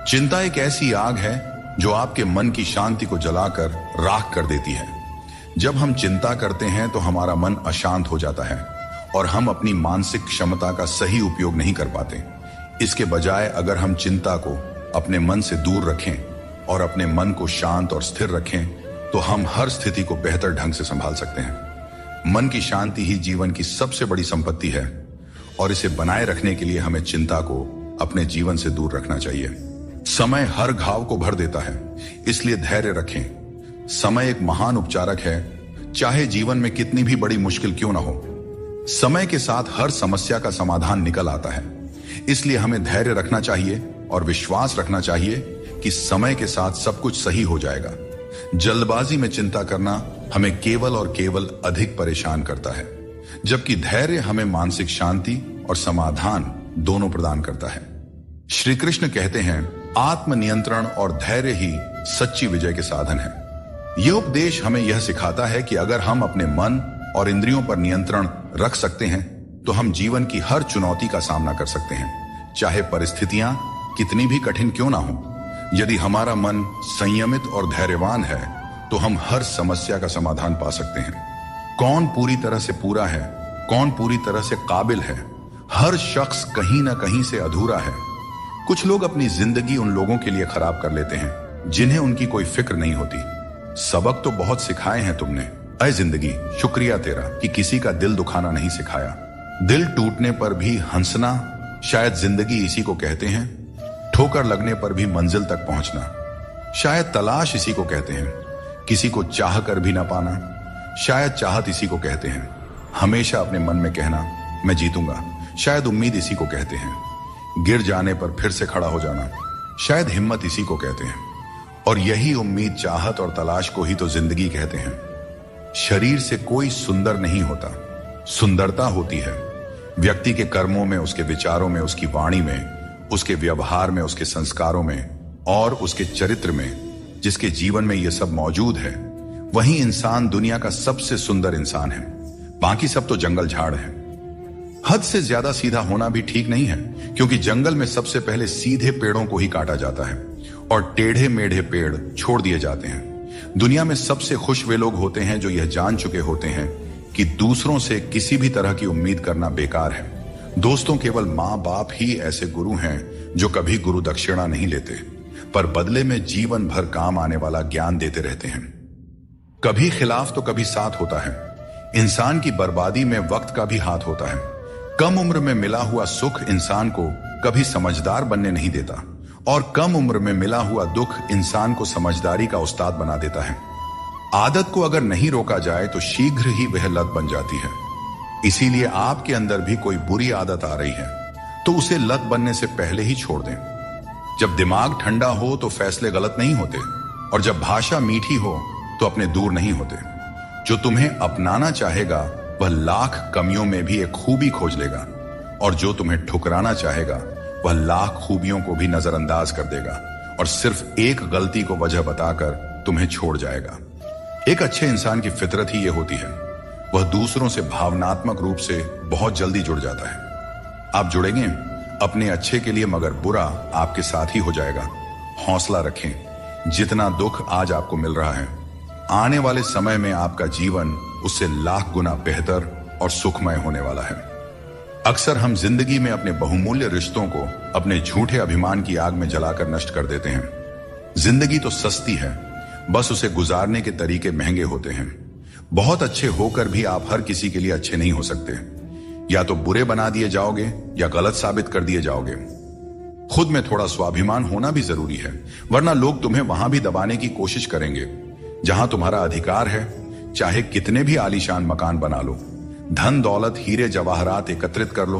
चिंता एक ऐसी आग है जो आपके मन की शांति को जलाकर राख कर देती है। जब हम चिंता करते हैं तो हमारा मन अशांत हो जाता है और हम अपनी मानसिक क्षमता का सही उपयोग नहीं कर पाते। इसके बजाय अगर हम चिंता को अपने मन से दूर रखें और अपने मन को शांत और स्थिर रखें तो हम हर स्थिति को बेहतर ढंग से संभाल सकते हैं। मन की शांति ही जीवन की सबसे बड़ी संपत्ति है और इसे बनाए रखने के लिए हमें चिंता को अपने जीवन से दूर रखना चाहिए। समय हर घाव को भर देता है, इसलिए धैर्य रखें। समय एक महान उपचारक है, चाहे जीवन में कितनी भी बड़ी मुश्किल क्यों ना हो। समय के साथ हर समस्या का समाधान निकल आता है, इसलिए हमें धैर्य रखना चाहिए और विश्वास रखना चाहिए कि समय के साथ सब कुछ सही हो जाएगा। जल्दबाजी में चिंता करना हमें केवल और केवल अधिक परेशान करता है, जबकि धैर्य हमें मानसिक शांति और समाधान दोनों प्रदान करता है। श्री कृष्ण कहते हैं, आत्मनियंत्रण और धैर्य ही सच्ची विजय के साधन है। यह उपदेश हमें यह सिखाता है कि अगर हम अपने मन और इंद्रियों पर नियंत्रण रख सकते हैं तो हम जीवन की हर चुनौती का सामना कर सकते हैं, चाहे परिस्थितियां कितनी भी कठिन क्यों ना हो। यदि हमारा मन संयमित और धैर्यवान है तो हम हर समस्या का समाधान पा सकते हैं। कौन पूरी तरह से पूरा है, कौन पूरी तरह से काबिल है, हर शख्स कहीं ना कहीं से अधूरा है। कुछ लोग अपनी जिंदगी उन लोगों के लिए खराब कर लेते हैं जिन्हें उनकी कोई फिक्र नहीं होती। सबक तो बहुत सिखाए हैं तुमने। अय जिंदगी, शुक्रिया तेरा कि किसी का दिल दुखाना नहीं सिखाया। दिल टूटने पर भी हंसना, शायद जिंदगी इसी को कहते हैं। ठोकर लगने पर भी मंजिल तक पहुंचना, शायद तलाश इसी को कहते हैं। किसी को चाह कर भी ना पाना, शायद चाहत इसी को कहते हैं। हमेशा अपने मन में कहना मैं जीतूंगा, शायद उम्मीद इसी को कहते हैं। गिर जाने पर फिर से खड़ा हो जाना, शायद हिम्मत इसी को कहते हैं। और यही उम्मीद, चाहत और तलाश को ही तो जिंदगी कहते हैं। शरीर से कोई सुंदर नहीं होता, सुंदरता होती है व्यक्ति के कर्मों में, उसके विचारों में, उसकी वाणी में, उसके व्यवहार में, उसके संस्कारों में और उसके चरित्र में। जिसके जीवन में यह सब मौजूद है वही इंसान दुनिया का सबसे सुंदर इंसान है। बाकी सब तो जंगल झाड़ है। हद से ज्यादा सीधा होना भी ठीक नहीं है, क्योंकि जंगल में सबसे पहले सीधे पेड़ों को ही काटा जाता है और टेढ़े मेढ़े पेड़ छोड़ दिए जाते हैं। दुनिया में सबसे खुश वे लोग होते हैं जो यह जान चुके होते हैं कि दूसरों से किसी भी तरह की उम्मीद करना बेकार है। दोस्तों, केवल माँ बाप ही ऐसे गुरु हैं जो कभी गुरु दक्षिणा नहीं लेते, पर बदले में जीवन भर काम आने वाला ज्ञान देते रहते हैं। कभी खिलाफ तो कभी साथ होता है। इंसान की बर्बादी में वक्त का भी हाथ होता है। कम उम्र में मिला हुआ सुख इंसान को कभी समझदार बनने नहीं देता और कम उम्र में मिला हुआ दुख इंसान को समझदारी का उस्ताद बना देता है। आदत को अगर नहीं रोका जाए तो शीघ्र ही वह लत बन जाती है। इसीलिए आपके अंदर भी कोई बुरी आदत आ रही है तो उसे लत बनने से पहले ही छोड़ दें। जब दिमाग ठंडा हो तो फैसले गलत नहीं होते, और जब भाषा मीठी हो तो अपने दूर नहीं होते। जो तुम्हें अपनाना चाहेगा वह लाख कमियों में भी एक खूबी खोज लेगा, और जो तुम्हें ठुकराना चाहेगा वह लाख खूबियों को भी नजरअंदाज कर देगा और सिर्फ एक गलती को वजह बताकर तुम्हें छोड़ जाएगा। एक अच्छे इंसान की फितरत ही यह होती है, वह दूसरों से भावनात्मक रूप से बहुत जल्दी जुड़ जाता है। आप जुड़ेंगे अपने अच्छे के लिए, मगर बुरा आपके साथ ही हो जाएगा। हौसला रखें। जितना दुख आज आपको मिल रहा है, आने वाले समय में आपका जीवन उससे लाख गुना बेहतर और सुखमय होने वाला है। अक्सर हम जिंदगी में अपने बहुमूल्य रिश्तों को अपने झूठे अभिमान की आग में जलाकर नष्ट कर देते हैं। जिंदगी तो सस्ती है, बस उसे गुजारने के तरीके महंगे होते हैं। बहुत अच्छे होकर भी आप हर किसी के लिए अच्छे नहीं हो सकते। या तो बुरे बना दिए जाओगे या गलत साबित कर दिए जाओगे। खुद में थोड़ा स्वाभिमान होना भी जरूरी है, वरना लोग तुम्हें वहां भी दबाने की कोशिश करेंगे जहां तुम्हारा अधिकार है। चाहे कितने भी आलीशान मकान बना लो, धन दौलत हीरे जवाहरात एकत्रित कर लो,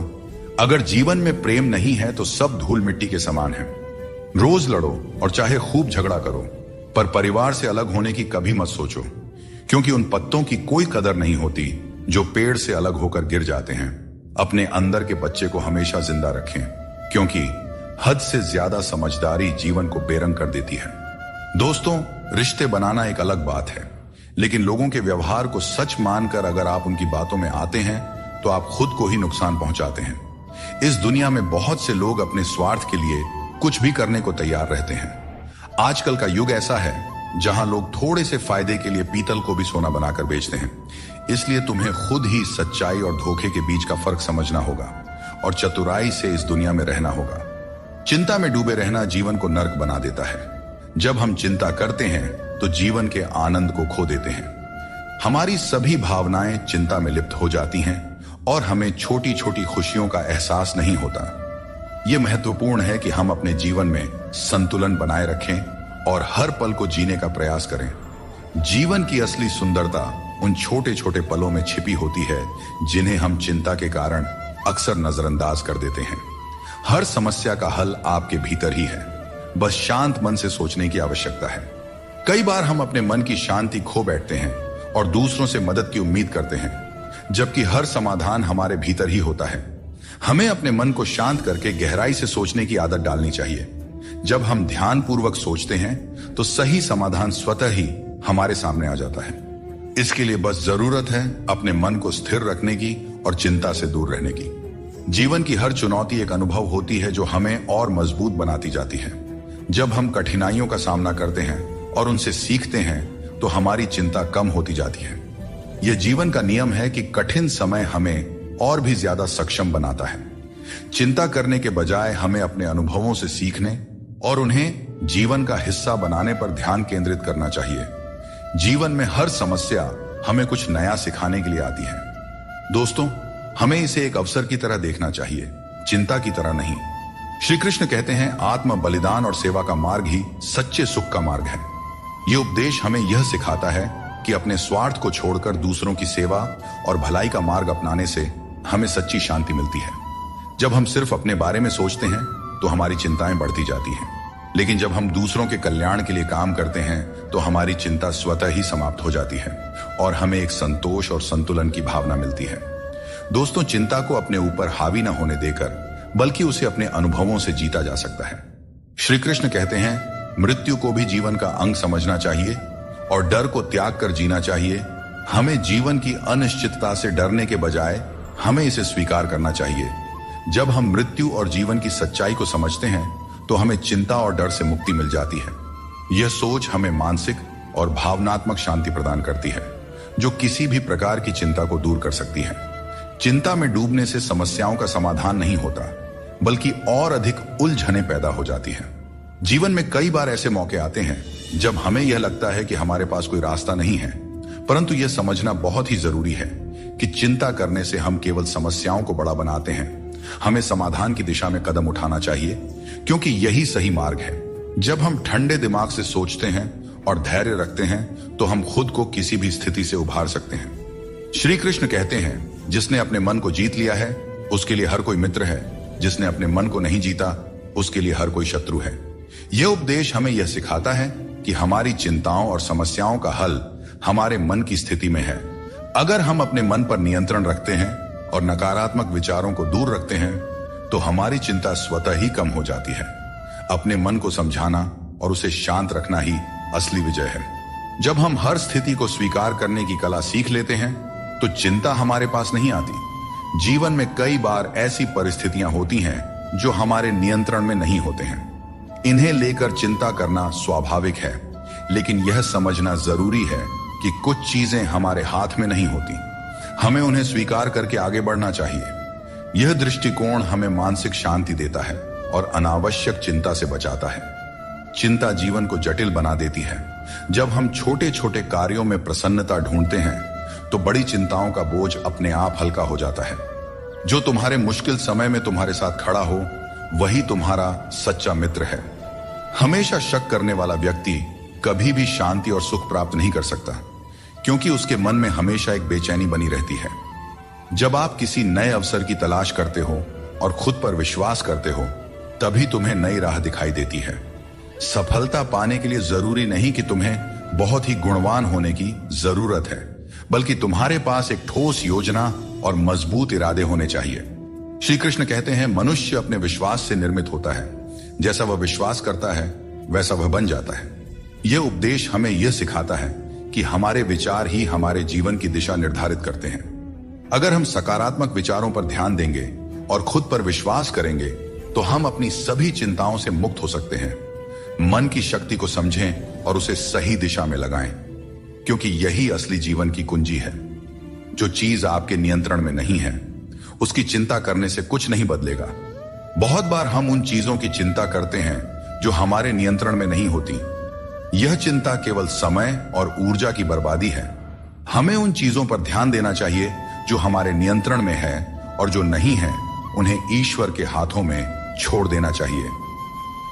अगर जीवन में प्रेम नहीं है तो सब धूल मिट्टी के समान है। रोज लड़ो और चाहे खूब झगड़ा करो, पर परिवार से अलग होने की कभी मत सोचो, क्योंकि उन पत्तों की कोई कदर नहीं होती जो पेड़ से अलग होकर गिर जाते हैं। अपने अंदर के बच्चे को हमेशा जिंदा रखें, क्योंकि हद से ज्यादा समझदारी जीवन को बेरंग कर देती है। दोस्तों, रिश्ते बनाना एक अलग बात है, लेकिन लोगों के व्यवहार को सच मानकर अगर आप उनकी बातों में आते हैं तो आप खुद को ही नुकसान पहुंचाते हैं। इस दुनिया में बहुत से लोग अपने स्वार्थ के लिए कुछ भी करने को तैयार रहते हैं। आजकल का युग ऐसा है जहां लोग थोड़े से फायदे के लिए पीतल को भी सोना बनाकर बेचते हैं। इसलिए तुम्हें खुद ही सच्चाई और धोखे के बीच का फर्क समझना होगा और चतुराई से इस दुनिया में रहना होगा। चिंता में डूबे रहना जीवन को नर्क बना देता है। जब हम चिंता करते हैं तो जीवन के आनंद को खो देते हैं। हमारी सभी भावनाएं चिंता में लिप्त हो जाती हैं और हमें छोटी छोटी खुशियों का एहसास नहीं होता। यह महत्वपूर्ण है कि हम अपने जीवन में संतुलन बनाए रखें और हर पल को जीने का प्रयास करें। जीवन की असली सुंदरता उन छोटे छोटे पलों में छिपी होती है जिन्हें हम चिंता के कारण अक्सर नजरअंदाज कर देते हैं। हर समस्या का हल आपके भीतर ही है, बस शांत मन से सोचने की आवश्यकता है। कई बार हम अपने मन की शांति खो बैठते हैं और दूसरों से मदद की उम्मीद करते हैं, जबकि हर समाधान हमारे भीतर ही होता है। हमें अपने मन को शांत करके गहराई से सोचने की आदत डालनी चाहिए। जब हम ध्यानपूर्वक सोचते हैं तो सही समाधान स्वतः ही हमारे सामने आ जाता है। इसके लिए बस जरूरत है अपने मन को स्थिर रखने की और चिंता से दूर रहने की। जीवन की हर चुनौती एक अनुभव होती है जो हमें और मजबूत बनाती जाती है। जब हम कठिनाइयों का सामना करते हैं और उनसे सीखते हैं तो हमारी चिंता कम होती जाती है। यह जीवन का नियम है कि कठिन समय हमें और भी ज्यादा सक्षम बनाता है। चिंता करने के बजाय हमें अपने अनुभवों से सीखने और उन्हें जीवन का हिस्सा बनाने पर ध्यान केंद्रित करना चाहिए। जीवन में हर समस्या हमें कुछ नया सिखाने के लिए आती है। दोस्तों, हमें इसे एक अवसर की तरह देखना चाहिए, चिंता की तरह नहीं। श्री कृष्ण कहते हैं, आत्म बलिदान और सेवा का मार्ग ही सच्चे सुख का मार्ग है। ये उपदेश हमें यह सिखाता है कि अपने स्वार्थ को छोड़कर दूसरों की सेवा और भलाई का मार्ग अपनाने से हमें सच्ची शांति मिलती है। जब हम सिर्फ अपने बारे में सोचते हैं तो हमारी चिंताएं बढ़ती जाती हैं, लेकिन जब हम दूसरों के कल्याण के लिए काम करते हैं तो हमारी चिंता स्वतः ही समाप्त हो जाती है और हमें एक संतोष और संतुलन की भावना मिलती है। दोस्तों, चिंता को अपने ऊपर हावी न होने देकर बल्कि उसे अपने अनुभवों से जीता जा सकता है। श्री कृष्ण कहते हैं, मृत्यु को भी जीवन का अंग समझना चाहिए और डर को त्याग कर जीना चाहिए। हमें जीवन की अनिश्चितता से डरने के बजाय हमें इसे स्वीकार करना चाहिए। जब हम मृत्यु और जीवन की सच्चाई को समझते हैं तो हमें चिंता और डर से मुक्ति मिल जाती है। यह सोच हमें मानसिक और भावनात्मक शांति प्रदान करती है, जो किसी भी प्रकार की चिंता को दूर कर सकती है। चिंता में डूबने से समस्याओं का समाधान नहीं होता, बल्कि और अधिक उलझनें पैदा हो जाती हैं। जीवन में कई बार ऐसे मौके आते हैं जब हमें यह लगता है कि हमारे पास कोई रास्ता नहीं है, परंतु यह समझना बहुत ही जरूरी है कि चिंता करने से हम केवल समस्याओं को बड़ा बनाते हैं। हमें समाधान की दिशा में कदम उठाना चाहिए, क्योंकि यही सही मार्ग है। जब हम ठंडे दिमाग से सोचते हैं और धैर्य रखते हैं तो हम खुद को किसी भी स्थिति से उभार सकते हैं। श्री कृष्ण कहते हैं, जिसने अपने मन को जीत लिया है उसके लिए हर कोई मित्र है, जिसने अपने मन को नहीं जीता उसके लिए हर कोई शत्रु है। यह उपदेश हमें यह सिखाता है कि हमारी चिंताओं और समस्याओं का हल हमारे मन की स्थिति में है। अगर हम अपने मन पर नियंत्रण रखते हैं और नकारात्मक विचारों को दूर रखते हैं तो हमारी चिंता स्वतः ही कम हो जाती है। अपने मन को समझाना और उसे शांत रखना ही असली विजय है। जब हम हर स्थिति को स्वीकार करने की कला सीख लेते हैं तो चिंता हमारे पास नहीं आती। जीवन में कई बार ऐसी परिस्थितियां होती हैं जो हमारे नियंत्रण में नहीं होते हैं। इन्हें लेकर चिंता करना स्वाभाविक है, लेकिन यह समझना जरूरी है कि कुछ चीजें हमारे हाथ में नहीं होती। हमें उन्हें स्वीकार करके आगे बढ़ना चाहिए। यह दृष्टिकोण हमें मानसिक शांति देता है और अनावश्यक चिंता से बचाता है। चिंता जीवन को जटिल बना देती है। जब हम छोटे छोटे कार्यों में प्रसन्नता ढूंढते हैं तो बड़ी चिंताओं का बोझ अपने आप हल्का हो जाता है। जो तुम्हारे मुश्किल समय में तुम्हारे साथ खड़ा हो वही तुम्हारा सच्चा मित्र है। हमेशा शक करने वाला व्यक्ति कभी भी शांति और सुख प्राप्त नहीं कर सकता, क्योंकि उसके मन में हमेशा एक बेचैनी बनी रहती है। जब आप किसी नए अवसर की तलाश करते हो और खुद पर विश्वास करते हो, तभी तुम्हें नई राह दिखाई देती है। सफलता पाने के लिए जरूरी नहीं कि तुम्हें बहुत ही गुणवान होने की जरूरत है, बल्कि तुम्हारे पास एक ठोस योजना और मजबूत इरादे होने चाहिए। श्री कृष्ण कहते हैं, मनुष्य अपने विश्वास से निर्मित होता है। जैसा वह विश्वास करता है वैसा वह बन जाता है। यह उपदेश हमें यह सिखाता है कि हमारे विचार ही हमारे जीवन की दिशा निर्धारित करते हैं। अगर हम सकारात्मक विचारों पर ध्यान देंगे और खुद पर विश्वास करेंगे तो हम अपनी सभी चिंताओं से मुक्त हो सकते हैं। मन की शक्ति को समझें और उसे सही दिशा में लगाएं, क्योंकि यही असली जीवन की कुंजी है। जो चीज आपके नियंत्रण में नहीं है उसकी चिंता करने से कुछ नहीं बदलेगा। बहुत बार हम उन चीजों की चिंता करते हैं जो हमारे नियंत्रण में नहीं होती। यह चिंता केवल समय और ऊर्जा की बर्बादी है। हमें उन चीजों पर ध्यान देना चाहिए जो हमारे नियंत्रण में है, और जो नहीं है उन्हें ईश्वर के हाथों में छोड़ देना चाहिए।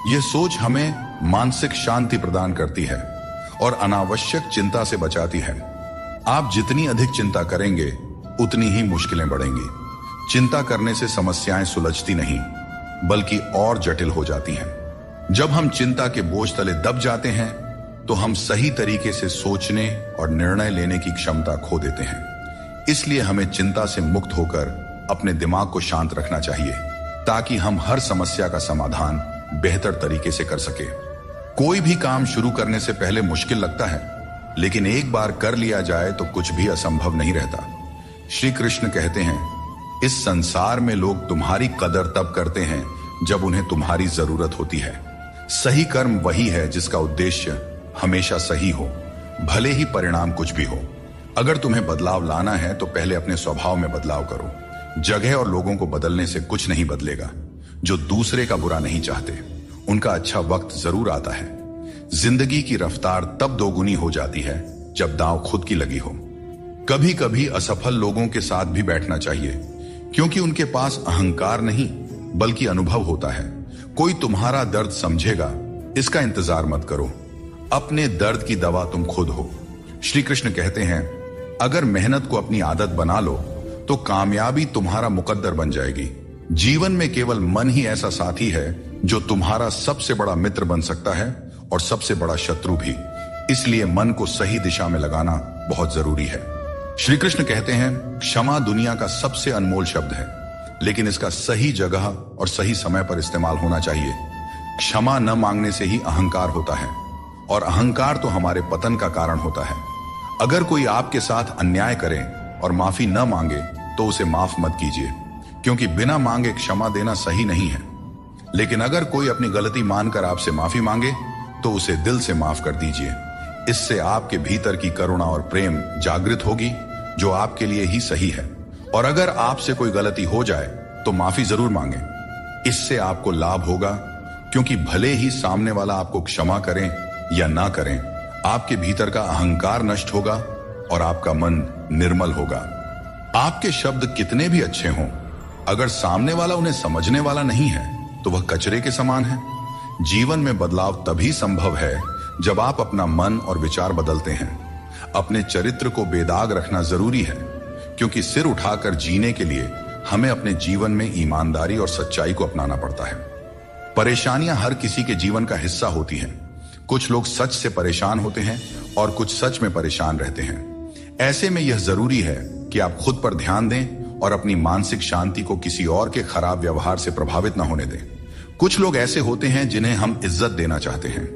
यह सोच हमें मानसिक शांति प्रदान करती है और अनावश्यक चिंता से बचाती है। आप जितनी अधिक चिंता करेंगे उतनी ही मुश्किलें बढ़ेंगी। चिंता करने से समस्याएं सुलझती नहीं, बल्कि और जटिल हो जाती हैं। जब हम चिंता के बोझ तले दब जाते हैं तो हम सही तरीके से सोचने और निर्णय लेने की क्षमता खो देते हैं। इसलिए हमें चिंता से मुक्त होकर अपने दिमाग को शांत रखना चाहिए, ताकि हम हर समस्या का समाधान बेहतर तरीके से कर सके। कोई भी काम शुरू करने से पहले मुश्किल लगता है, लेकिन एक बार कर लिया जाए तो कुछ भी असंभव नहीं रहता। श्री कृष्ण कहते हैं, इस संसार में लोग तुम्हारी कदर तब करते हैं जब उन्हें तुम्हारी जरूरत होती है। सही कर्म वही है जिसका उद्देश्य हमेशा सही हो, भले ही परिणाम कुछ भी हो। अगर तुम्हें बदलाव लाना है तो पहले अपने स्वभाव में बदलाव करो। जगह और लोगों को बदलने से कुछ नहीं बदलेगा। जो दूसरे का बुरा नहीं चाहते उनका अच्छा वक्त जरूर आता है। जिंदगी की रफ्तार तब दोगुनी हो जाती है जब दांव खुद की लगी हो। कभी कभी असफल लोगों के साथ भी बैठना चाहिए, क्योंकि उनके पास अहंकार नहीं बल्कि अनुभव होता है। कोई तुम्हारा दर्द समझेगा, इसका इंतजार मत करो। अपने दर्द की दवा तुम खुद हो। श्री कृष्ण कहते हैं, अगर मेहनत को अपनी आदत बना लो तो कामयाबी तुम्हारा मुकद्दर बन जाएगी। जीवन में केवल मन ही ऐसा साथी है जो तुम्हारा सबसे बड़ा मित्र बन सकता है और सबसे बड़ा शत्रु भी। इसलिए मन को सही दिशा में लगाना बहुत जरूरी है। श्री कृष्ण कहते हैं, क्षमा दुनिया का सबसे अनमोल शब्द है, लेकिन इसका सही जगह और सही समय पर इस्तेमाल होना चाहिए। क्षमा न मांगने से ही अहंकार होता है, और अहंकार तो हमारे पतन का कारण होता है। अगर कोई आपके साथ अन्याय करे और माफी न मांगे तो उसे माफ मत कीजिए, क्योंकि बिना मांगे क्षमा देना सही नहीं है। लेकिन अगर कोई अपनी गलती मानकर आपसे माफी मांगे तो उसे दिल से माफ कर दीजिए। इससे आपके भीतर की करुणा और प्रेम जागृत होगी, जो आपके लिए ही सही है। और अगर आपसे कोई गलती हो जाए तो माफी जरूर मांगे। इससे आपको लाभ होगा, क्योंकि भले ही सामने वाला आपको क्षमा करें या ना करें, आपके भीतर का अहंकार नष्ट होगा और आपका मन निर्मल होगा। आपके शब्द कितने भी अच्छे हों, अगर सामने वाला उन्हें समझने वाला नहीं है तो वह कचरे के समान है। जीवन में बदलाव तभी संभव है जब आप अपना मन और विचार बदलते हैं। अपने चरित्र को बेदाग रखना जरूरी है, क्योंकि सिर उठाकर जीने के लिए हमें अपने जीवन में ईमानदारी और सच्चाई को अपनाना पड़ता है। परेशानियां हर किसी के जीवन का हिस्सा होती हैं। कुछ लोग सच से परेशान होते हैं और कुछ सच में परेशान रहते हैं। ऐसे में यह जरूरी है कि आप खुद पर ध्यान दें और अपनी मानसिक शांति को किसी और के खराब व्यवहार से प्रभावित न होने दें। कुछ लोग ऐसे होते हैं जिन्हें हम इज्जत देना चाहते हैं,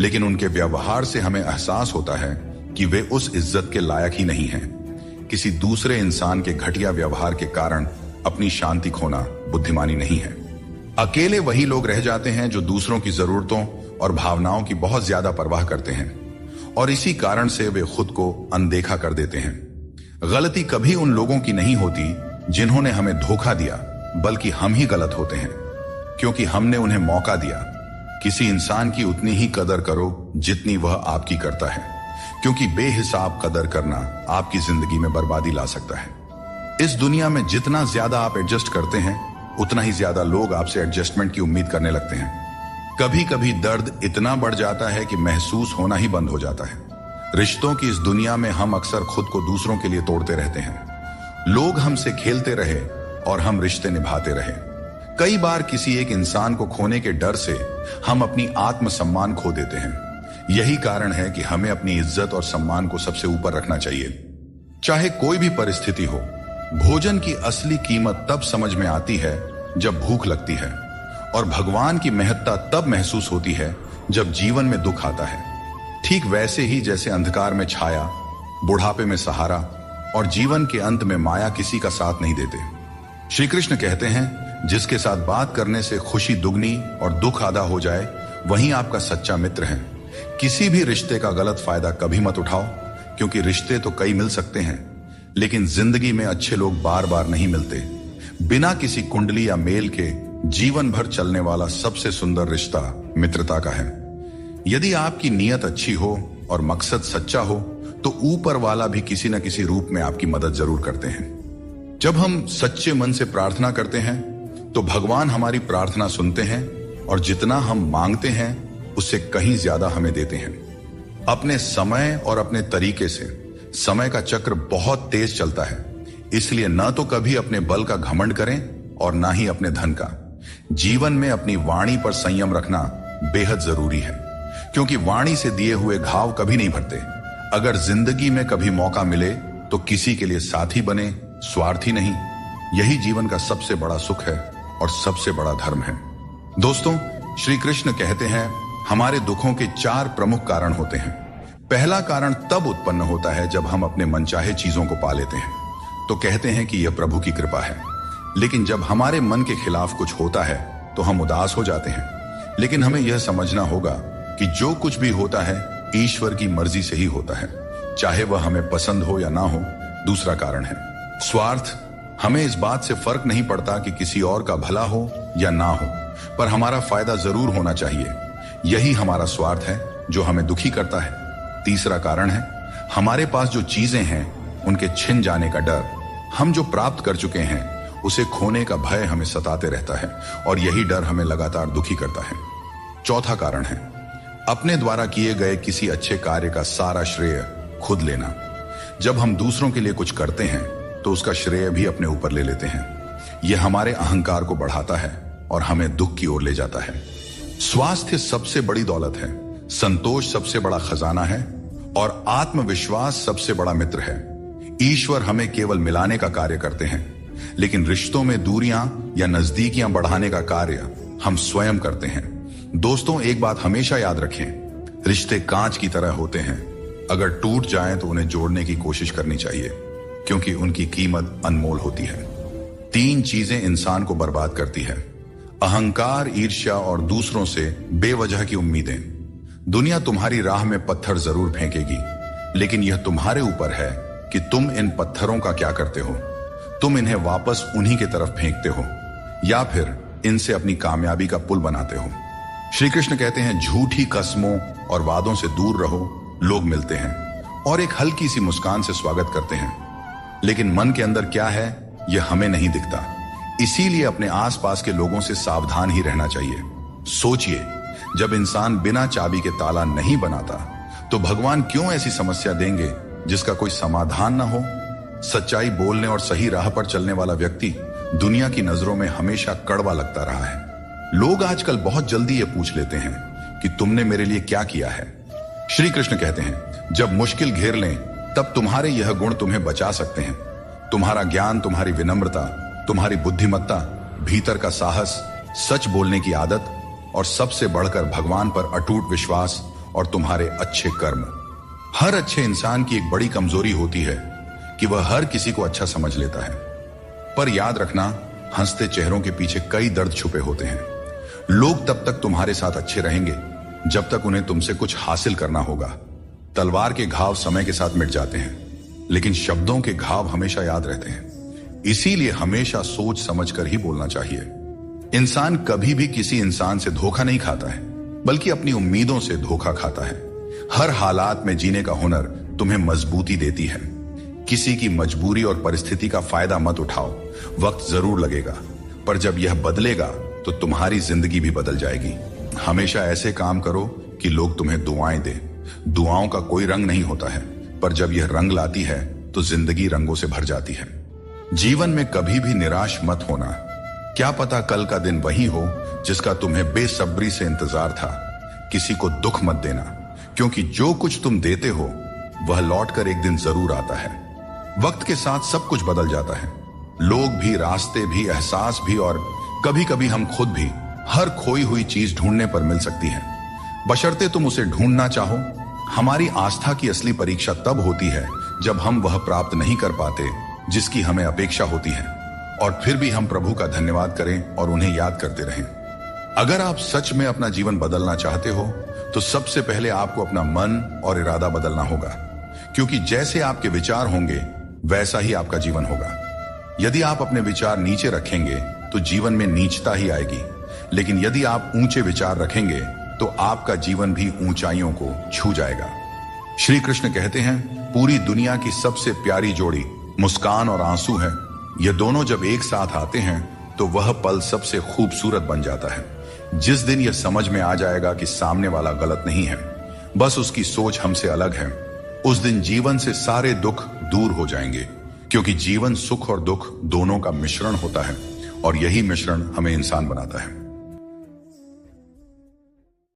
लेकिन उनके व्यवहार से हमें एहसास होता है कि वे उस इज्जत के लायक ही नहीं हैं। किसी दूसरे इंसान के घटिया व्यवहार के कारण अपनी शांति खोना बुद्धिमानी नहीं है। अकेले वही लोग रह जाते हैं जो दूसरों की जरूरतों और भावनाओं की बहुत ज्यादा परवाह करते हैं, और इसी कारण से वे खुद को अनदेखा कर देते हैं। गलती कभी उन लोगों की नहीं होती जिन्होंने हमें धोखा दिया, बल्कि हम ही गलत होते हैं, क्योंकि हमने उन्हें मौका दिया। किसी इंसान की उतनी ही कदर करो जितनी वह आपकी करता है, क्योंकि बेहिसाब कदर करना आपकी जिंदगी में बर्बादी ला सकता है। इस दुनिया में जितना ज्यादा आप एडजस्ट करते हैं, उतना ही ज्यादा लोग आपसे एडजस्टमेंट की उम्मीद करने लगते हैं। कभी कभी दर्द इतना बढ़ जाता है कि महसूस होना ही बंद हो जाता है। रिश्तों की इस दुनिया में हम अक्सर खुद को दूसरों के लिए तोड़ते रहते हैं। लोग हमसे खेलते रहे और हम रिश्ते निभाते रहे। कई बार किसी एक इंसान को खोने के डर से हम अपनी आत्मसम्मान खो देते हैं। यही कारण है कि हमें अपनी इज्जत और सम्मान को सबसे ऊपर रखना चाहिए, चाहे कोई भी परिस्थिति हो। भोजन की असली कीमत तब समझ में आती है जब भूख लगती है, और भगवान की महत्ता तब महसूस होती है जब जीवन में दुख आता है। ठीक वैसे ही जैसे अंधकार में छाया, बुढ़ापे में सहारा और जीवन के अंत में माया किसी का साथ नहीं देते। श्री कृष्ण कहते हैं, जिसके साथ बात करने से खुशी दुगनी और दुख आधा हो जाए, वही आपका सच्चा मित्र है। किसी भी रिश्ते का गलत फायदा कभी मत उठाओ, क्योंकि रिश्ते तो कई मिल सकते हैं, लेकिन जिंदगी में अच्छे लोग बार बार नहीं मिलते। बिना किसी कुंडली या मेल के जीवन भर चलने वाला सबसे सुंदर रिश्ता मित्रता का है। यदि आपकी नीयत अच्छी हो और मकसद सच्चा हो, तो ऊपर वाला भी किसी न किसी रूप में आपकी मदद जरूर करते हैं। जब हम सच्चे मन से प्रार्थना करते हैं तो भगवान हमारी प्रार्थना सुनते हैं, और जितना हम मांगते हैं उससे कहीं ज्यादा हमें देते हैं। अपने समय और अपने तरीके से समय का चक्र बहुत तेज चलता है, इसलिए न तो कभी अपने बल का घमंड करें और ना ही अपने धन का। जीवन में अपनी वाणी पर संयम रखना बेहद जरूरी है, क्योंकि वाणी से दिए हुए घाव कभी नहीं भरते। अगर जिंदगी में कभी मौका मिले तो किसी के लिए साथी बने, स्वार्थी नहीं। यही जीवन का सबसे बड़ा सुख है और सबसे बड़ा धर्म है। दोस्तों, श्री कृष्ण कहते हैं, हमारे दुखों के 4 प्रमुख कारण होते हैं। पहला कारण तब उत्पन्न होता है जब हम अपने मनचाहे चीजों को पा लेते हैं, तो कहते हैं कि यह प्रभु की कृपा है। लेकिन जब हमारे मन के खिलाफ कुछ होता है तो हम उदास हो जाते हैं। लेकिन हमें यह समझना होगा कि जो कुछ भी होता है ईश्वर की मर्जी से ही होता है, चाहे वह हमें पसंद हो या ना हो। दूसरा कारण है स्वार्थ। हमें इस बात से फर्क नहीं पड़ता कि किसी और का भला हो या ना हो, पर हमारा फायदा जरूर होना चाहिए। यही हमारा स्वार्थ है जो हमें दुखी करता है। तीसरा कारण है हमारे पास जो चीजें हैं उनके छिन जाने का डर, हम जो प्राप्त कर चुके हैं उसे खोने का भय हमें सताते रहता है और यही डर हमें लगातार दुखी करता है। चौथा कारण है अपने द्वारा किए गए किसी अच्छे कार्य का सारा श्रेय खुद लेना। जब हम दूसरों के लिए कुछ करते हैं तो उसका श्रेय भी अपने ऊपर ले लेते हैं। यह हमारे अहंकार को बढ़ाता है और हमें दुख की ओर ले जाता है। स्वास्थ्य सबसे बड़ी दौलत है, संतोष सबसे बड़ा खजाना है और आत्मविश्वास सबसे बड़ा मित्र है। ईश्वर हमें केवल मिलाने का कार्य करते हैं, लेकिन रिश्तों में दूरियां या नजदीकियां बढ़ाने का कार्य हम स्वयं करते हैं। दोस्तों, एक बात हमेशा याद रखें, रिश्ते कांच की तरह होते हैं। अगर टूट जाएं तो उन्हें जोड़ने की कोशिश करनी चाहिए, क्योंकि उनकी कीमत अनमोल होती है। 3 चीजें इंसान को बर्बाद करती है: अहंकार, ईर्ष्या और दूसरों से बेवजह की उम्मीदें। दुनिया तुम्हारी राह में पत्थर जरूर फेंकेगी, लेकिन यह तुम्हारे ऊपर है कि तुम इन पत्थरों का क्या करते हो। तुम इन्हें वापस उन्हीं की तरफ फेंकते हो या फिर इनसे अपनी कामयाबी का पुल बनाते हो। श्री कृष्ण कहते हैं, झूठी कस्मों और वादों से दूर रहो। लोग मिलते हैं और एक हल्की सी मुस्कान से स्वागत करते हैं, लेकिन मन के अंदर क्या है यह हमें नहीं दिखता। इसीलिए अपने आसपास के लोगों से सावधान ही रहना चाहिए। सोचिए, जब इंसान बिना चाबी के ताला नहीं बनाता तो भगवान क्यों ऐसी समस्या देंगे जिसका कोई समाधान ना हो। सच्चाई बोलने और सही राह पर चलने वाला व्यक्ति दुनिया की नजरों में हमेशा कड़वा लगता रहा है। लोग आजकल बहुत जल्दी ये पूछ लेते हैं कि तुमने मेरे लिए क्या किया है। श्री कृष्ण कहते हैं, जब मुश्किल घेर लें तब तुम्हारे यह गुण तुम्हें बचा सकते हैं। तुम्हारा ज्ञान, तुम्हारी विनम्रता, तुम्हारी बुद्धिमत्ता, भीतर का साहस, सच बोलने की आदत और सबसे बढ़कर भगवान पर अटूट विश्वास और तुम्हारे अच्छे कर्म। हर अच्छे इंसान की एक बड़ी कमजोरी होती है कि वह हर किसी को अच्छा समझ लेता है। पर याद रखना, हंसते चेहरों के पीछे कई दर्द छुपे होते हैं। लोग तब तक तुम्हारे साथ अच्छे रहेंगे जब तक उन्हें तुमसे कुछ हासिल करना होगा। तलवार के घाव समय के साथ मिट जाते हैं, लेकिन शब्दों के घाव हमेशा याद रहते हैं। इसीलिए हमेशा सोच समझ कर ही बोलना चाहिए। इंसान कभी भी किसी इंसान से धोखा नहीं खाता है, बल्कि अपनी उम्मीदों से धोखा खाता है। हर हालात में जीने का हुनर तुम्हें मजबूती देती है। किसी की मजबूरी और परिस्थिति का फायदा मत उठाओ। वक्त जरूर लगेगा, पर जब यह बदलेगा तो तुम्हारी जिंदगी भी बदल जाएगी। हमेशा ऐसे काम करो कि लोग तुम्हें दुआएं दें। दुआओं का कोई रंग नहीं होता है, पर जब यह रंग लाती है तो जिंदगी रंगों से भर जाती है। जीवन में कभी भी निराश मत होना। क्या पता कल का दिन वही हो जिसका तुम्हें बेसब्री से इंतजार था। किसी को दुख मत देना, क्योंकि जो कुछ तुम देते हो वह लौटकर एक दिन जरूर आता है। वक्त के साथ सब कुछ बदल जाता है, लोग भी, रास्ते भी, एहसास भी और कभी कभी हम खुद भी। हर खोई हुई चीज ढूंढने पर मिल सकती है, बशर्ते तुम उसे ढूंढना चाहो। हमारी आस्था की असली परीक्षा तब होती है जब हम वह प्राप्त नहीं कर पाते जिसकी हमें अपेक्षा होती है, और फिर भी हम प्रभु का धन्यवाद करें और उन्हें याद करते रहें। अगर आप सच में अपना जीवन बदलना चाहते हो तो सबसे पहले आपको अपना मन और इरादा बदलना होगा, क्योंकि जैसे आपके विचार होंगे वैसा ही आपका जीवन होगा। यदि आप अपने विचार नीचे रखेंगे तो जीवन में नीचता ही आएगी, लेकिन यदि आप ऊंचे विचार रखेंगे तो आपका जीवन भी ऊंचाइयों को छू जाएगा। श्री कृष्ण कहते हैं, पूरी दुनिया की सबसे प्यारी जोड़ी मुस्कान और आंसू है। ये दोनों जब एक साथ आते हैं तो वह पल सबसे खूबसूरत बन जाता है। जिस दिन यह समझ में आ जाएगा कि सामने वाला गलत नहीं है, बस उसकी सोच हमसे अलग है, उस दिन जीवन से सारे दुख दूर हो जाएंगे। क्योंकि जीवन सुख और दुख दोनों का मिश्रण होता है और यही मिश्रण हमें इंसान बनाता है।